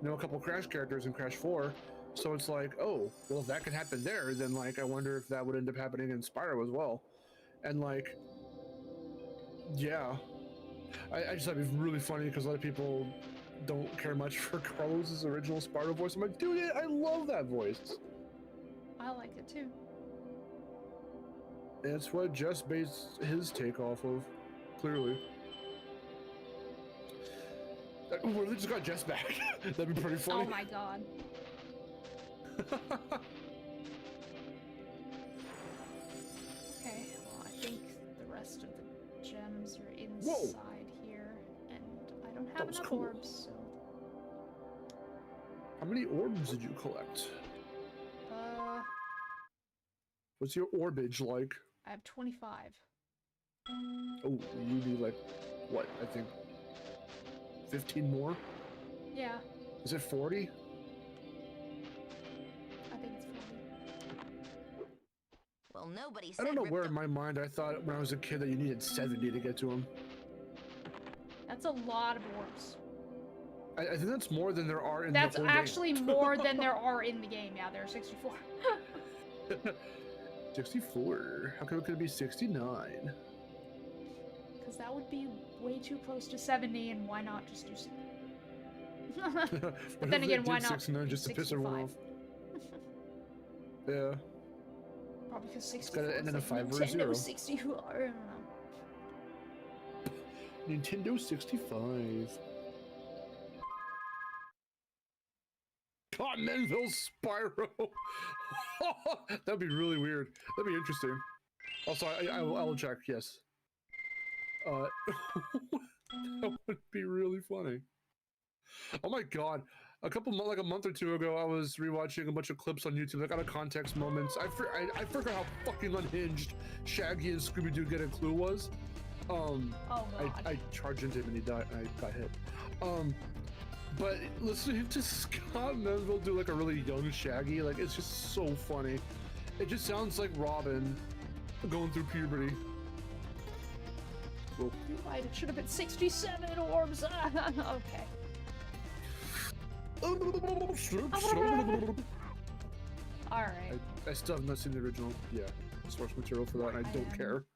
you know, a couple Crash characters in Crash 4. So it's like, oh, well, if that could happen there, then like I wonder if that would end up happening in Spyro as well. And like, yeah, I just thought it'd be really funny because a lot of people don't care much for Carlos's original Spyro voice. I'm like, dude, I love that voice. I like it too. And it's what Jess based his take off of, clearly. Well, they just got Jess back. That'd be pretty funny. Oh my god. Okay, well, I think the rest of the gems are inside here, and I don't have enough orbs, so... How many orbs did you collect? What's your orbage like? I have 25. Oh, you need like, what, I think 15 more? Yeah. Is it 40? I think it's 40. Well, nobody I don't know where in my mind I thought when I was a kid that you needed 70 to get to them. That's a lot of orbs. I think that's more than there are in That's the whole actually more than there are in the game. Yeah, there are 64. 64. How come it could be 69? Because that would be way too close to 70, and why not just do 70? But then again, why not 69 just to piss everyone off? Yeah. Probably because 64 It's gotta end in a like 5 or a Nintendo 0. 64, I don't know. Nintendo 65. Continental Spyro. That'd be really weird. That'd be interesting. Also, I will check. Yes. That would be really funny. Oh my god! Like a month or two ago, I was rewatching a bunch of clips on YouTube, like out of context moments. I forgot how fucking unhinged Shaggy and Scooby-Doo Get a Clue was. Oh god. I charged into him and he died. I got hit. But listening to Scott Menville do like a really young Shaggy, like it's just so funny. It just sounds like Robin going through puberty. Whoa. You're right, it should have been 67 orbs. Okay. Alright. I still have not seen the original, source material for that, and I don't care.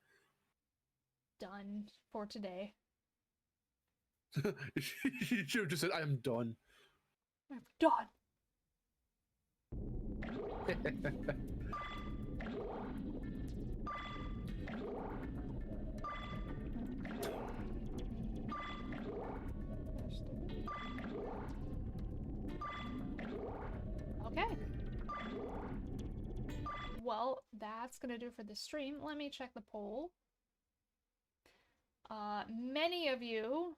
Done for today. You should have just said, I am done. I'm done. well, that's gonna do for this stream. Let me check the poll. Many of you,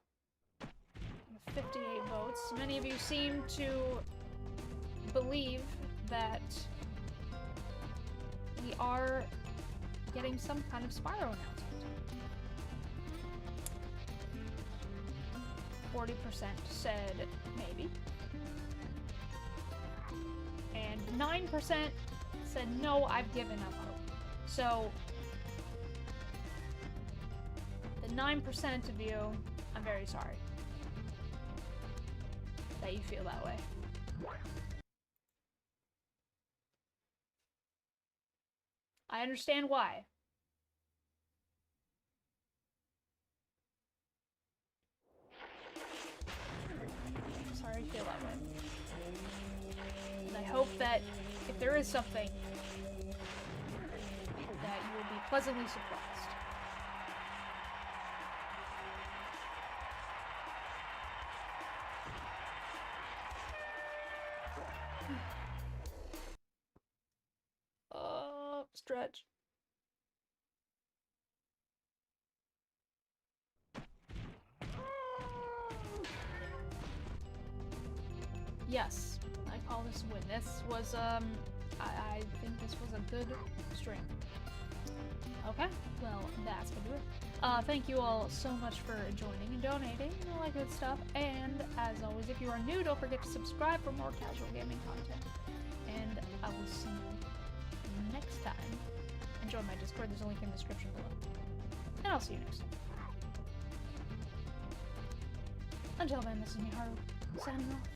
58 votes, many of you seem to believe that we are getting some kind of Spyro announcement. 40% said maybe. And 9% said no, I've given up hope. So, the 9% of you, I'm very sorry that you feel that way. I understand why. I'm sorry you feel that way. And I hope that if there is something, that you will be pleasantly surprised. Stretch. Yes, I call this a win. This was, I think this was a good stream. Okay, well, that's gonna do it. Thank you all so much for joining and donating and all that good stuff. And, as always, if you are new, don't forget to subscribe for more casual gaming content. And I will see you next time. And join my Discord, there's a link in the description below. And I'll see you next time. Until then, this is Miharu, signing off.